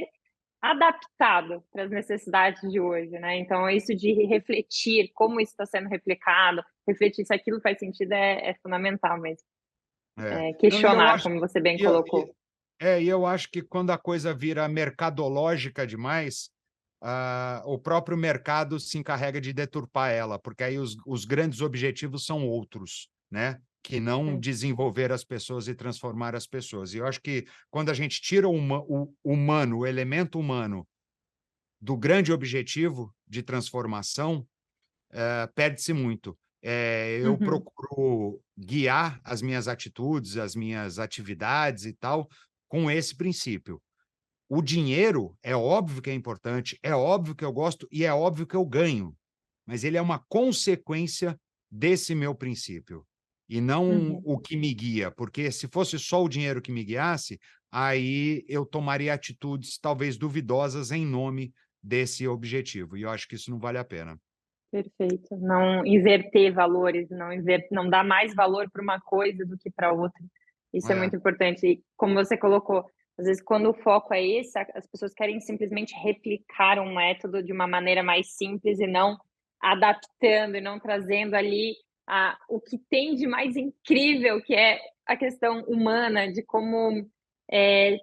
adaptado para as necessidades de hoje, né? Então, isso de refletir como isso está sendo replicado, refletir se aquilo faz sentido é fundamental mesmo. É. Não, e eu Questionar, acho como você bem e eu colocou. e eu acho que quando a coisa vira mercadológica demais, o próprio mercado se encarrega de deturpar ela, porque aí os grandes objetivos são outros, né, que não É. desenvolver as pessoas e transformar as pessoas. E eu acho que quando a gente tira o humano, o elemento humano, do grande objetivo de transformação, perde-se muito. Eu Uhum, procuro guiar as minhas atitudes, as minhas atividades e tal, com esse princípio. O dinheiro é óbvio que é importante, é óbvio que eu gosto e é óbvio que eu ganho, mas ele é uma consequência desse meu princípio, e não uhum. o que me guia, porque se fosse só o dinheiro que me guiasse, aí eu tomaria atitudes talvez duvidosas em nome desse objetivo, e eu acho que isso não vale a pena. Perfeito. Não inverter valores, não dar mais valor para uma coisa do que para outra. Isso é É, muito importante. E como você colocou, às vezes quando o foco é esse, as pessoas querem simplesmente replicar um método de uma maneira mais simples e não adaptando e não trazendo ali o que tem de mais incrível, que é a questão humana, de como é,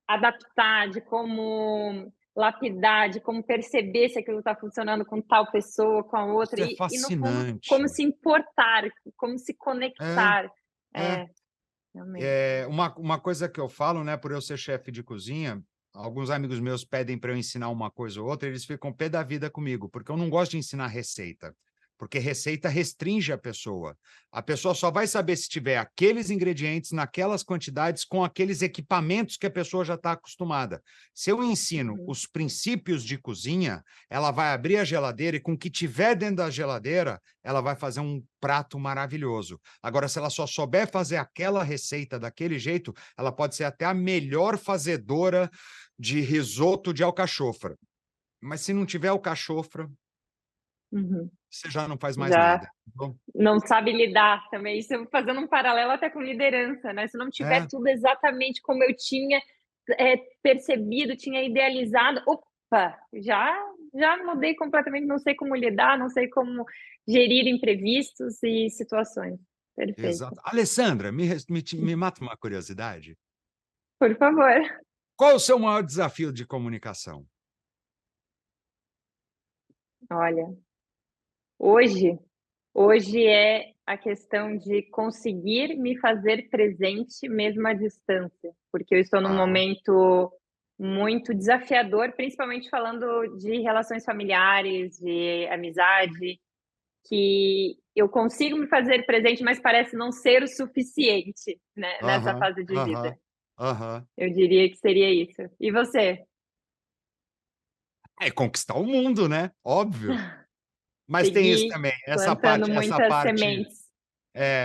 adaptar, de como lapidar, de como perceber se aquilo está funcionando com tal pessoa, com a outra, isso é e no fundo, como fascinante. se importar, como se É, conectar. é. É, realmente. Uma coisa que eu falo, né, por eu ser chefe de cozinha, alguns amigos meus pedem para eu ensinar uma coisa ou outra, eles ficam pé da vida comigo, porque eu não gosto de ensinar receita, porque receita restringe a pessoa. A pessoa só vai saber se tiver aqueles ingredientes, naquelas quantidades, com aqueles equipamentos que a pessoa já está acostumada. Se eu ensino Uhum. os princípios de cozinha, ela vai abrir a geladeira e com o que tiver dentro da geladeira, ela vai fazer um prato maravilhoso. Agora, se ela só souber fazer aquela receita daquele jeito, ela pode ser até a melhor fazedora de risoto de alcachofra. Mas se não tiver alcachofra, Uhum. você já não faz mais Já nada. Então, não sabe lidar também, isso fazendo um paralelo até com liderança, né, se não tiver é, tudo exatamente como eu tinha, percebido, tinha idealizado, opa, já mudei completamente, não sei como lidar, não sei como gerir imprevistos e situações. Perfeito. exato. Alessandra, me mata uma curiosidade. Por favor. Qual é o seu maior desafio de comunicação? Olha, hoje hoje é a questão de conseguir me fazer presente mesmo à distância, porque eu estou num Ah, momento muito desafiador, principalmente falando de relações familiares, de amizade, que eu consigo me fazer presente, mas parece não ser o suficiente, né, nessa aham, fase de vida. aham, aham. Eu diria que seria isso. E você? É conquistar o mundo, né? Óbvio. Mas tem isso Seguir também, plantando essa muitas parte sementes.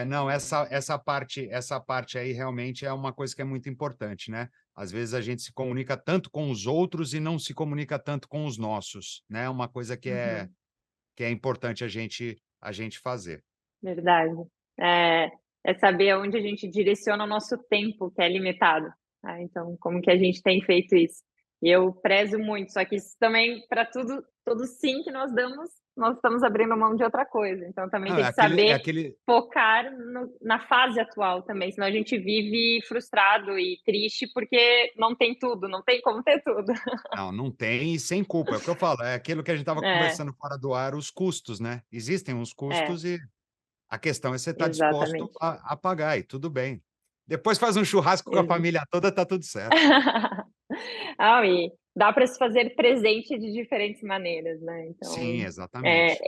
não, essa parte aí realmente é uma coisa que é muito importante, né? Às vezes a gente se comunica tanto com os outros e não se comunica tanto com os nossos, né? Uma coisa Uhum. que é importante a gente fazer. Verdade. É, é saber aonde a gente direciona o nosso tempo, que é limitado. Tá? Então, como que a gente tem feito isso? E eu prezo muito, só que isso também, para tudo, todo sim que nós damos, nós estamos abrindo mão de outra coisa. Então, também Não, tem que saber aquele focar na fase atual também, senão a gente vive frustrado e triste porque não tem tudo, não tem como ter tudo. não, não tem e sem culpa, é o que eu falo, é aquilo que a gente estava É, conversando fora do ar, os custos, né? Existem uns é, custos e a questão é você estar disposto exatamente. a pagar e tudo bem. Depois faz um churrasco com a Ex- família toda, tá tudo certo. Ah, e dá para se fazer presente de diferentes maneiras, né, Sim, então, exatamente.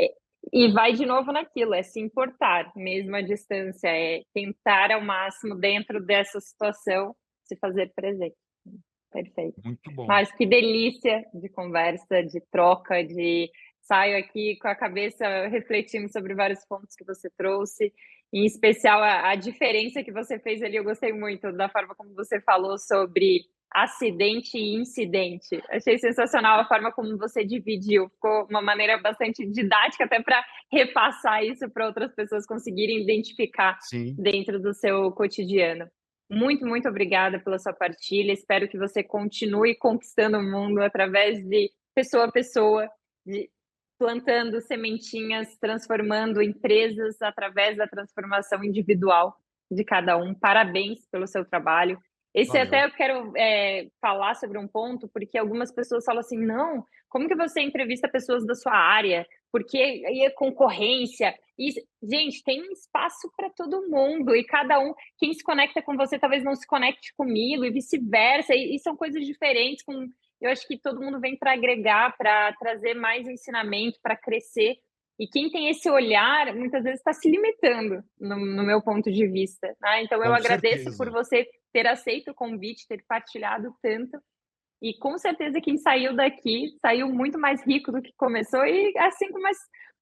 e vai de novo naquilo, é se importar, mesmo à distância, é tentar ao máximo dentro dessa situação se fazer presente. Perfeito. Muito bom. Mas que delícia de conversa, de troca, de saio aqui com a cabeça refletindo sobre vários pontos que você trouxe, em especial a diferença que você fez ali, eu gostei muito da forma como você falou sobre acidente e incidente. Achei sensacional a forma como você dividiu, ficou uma maneira bastante didática até para repassar isso para outras pessoas conseguirem identificar Sim. dentro do seu cotidiano. Muito, muito obrigada pela sua partilha. Espero que você continue conquistando o mundo através de pessoa a pessoa, de plantando sementinhas, transformando empresas através da transformação individual de cada um. Parabéns pelo seu trabalho. Esse Valeu. até eu quero falar sobre um ponto, porque algumas pessoas falam assim: não, como que você entrevista pessoas da sua área? Porque aí é concorrência. E, gente, tem espaço para todo mundo e cada um, quem se conecta com você talvez não se conecte comigo e vice-versa. E são coisas diferentes. Eu acho que todo mundo vem para agregar, para trazer mais ensinamento, para crescer. E quem tem esse olhar, muitas vezes está se limitando, no meu ponto de vista. Né? Então, eu Com agradeço por certeza. você ter aceito o convite, ter partilhado tanto. E com certeza quem saiu daqui saiu muito mais rico do que começou, e assim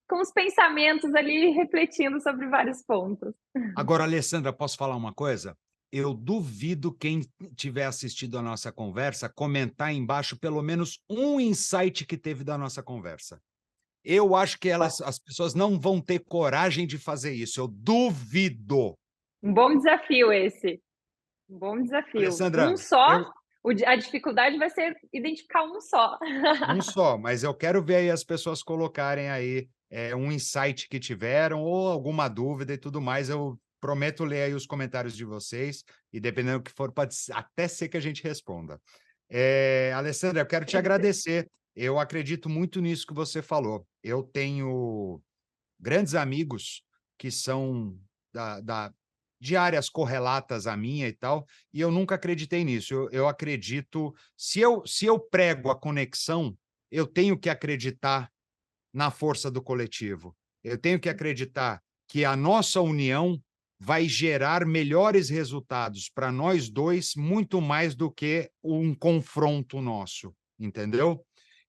com os pensamentos ali refletindo sobre vários pontos. Agora, Alessandra, posso falar uma coisa? Eu duvido quem tiver assistido a nossa conversa comentar embaixo pelo menos um insight que teve da nossa conversa. Eu acho que as pessoas não vão ter coragem de fazer isso. Eu duvido. Um bom desafio esse. Um bom desafio. Um Alessandra, só, a dificuldade vai ser identificar um só. um só, mas eu quero ver aí as pessoas colocarem aí um insight que tiveram ou alguma dúvida e tudo mais. Eu prometo ler aí os comentários de vocês e dependendo do que for, pode até ser que a gente responda. Alessandra, eu quero te Perfeito. agradecer. Eu acredito muito nisso que você falou. Eu tenho grandes amigos que são de áreas correlatas à minha e tal, e eu nunca acreditei nisso. Eu acredito, se eu prego a conexão, eu tenho que acreditar na força do coletivo. Eu tenho que acreditar que a nossa união vai gerar melhores resultados para nós dois, muito mais do que um confronto nosso, entendeu?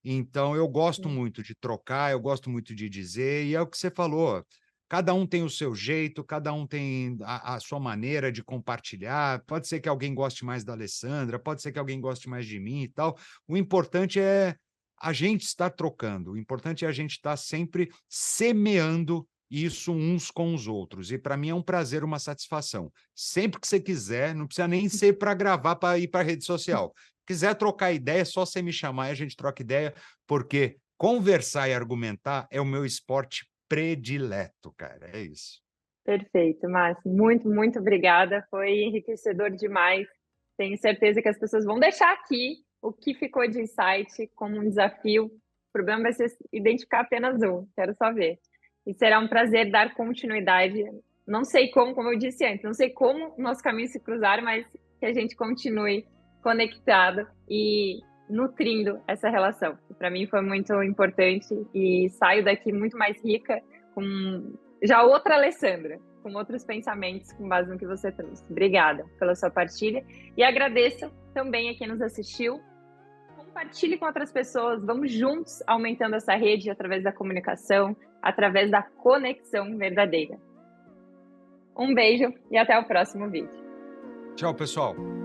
Então, eu gosto muito de trocar, eu gosto muito de dizer, e é o que você falou. Cada um tem o seu jeito, cada um tem a sua maneira de compartilhar. Pode ser que alguém goste mais da Alessandra, pode ser que alguém goste mais de mim e tal. O importante a gente está trocando. O importante é a gente estar sempre semeando isso uns com os outros. E para mim é um prazer, uma satisfação. Sempre que você quiser, não precisa nem ser para gravar, para ir para a rede social. Quiser trocar ideia, é só você me chamar e a gente troca ideia, porque conversar e argumentar é o meu esporte predileto, cara. É isso. Perfeito, Márcio. Muito, muito obrigada. Foi enriquecedor demais. Tenho certeza que as pessoas vão deixar aqui o que ficou de insight como um desafio. O problema vai ser identificar apenas um. Quero só ver. E será um prazer dar continuidade. Não sei como eu disse antes, não sei como nossos caminhos se cruzaram, mas que a gente continue conectado e nutrindo essa relação. Para mim foi muito importante e saio daqui muito mais rica, com já outra Alessandra, com outros pensamentos com base no que você trouxe. Obrigada pela sua partilha e agradeço também a quem nos assistiu. Compartilhe com outras pessoas, vamos juntos aumentando essa rede através da comunicação, através da conexão verdadeira. Um beijo e até o próximo vídeo. Tchau, pessoal.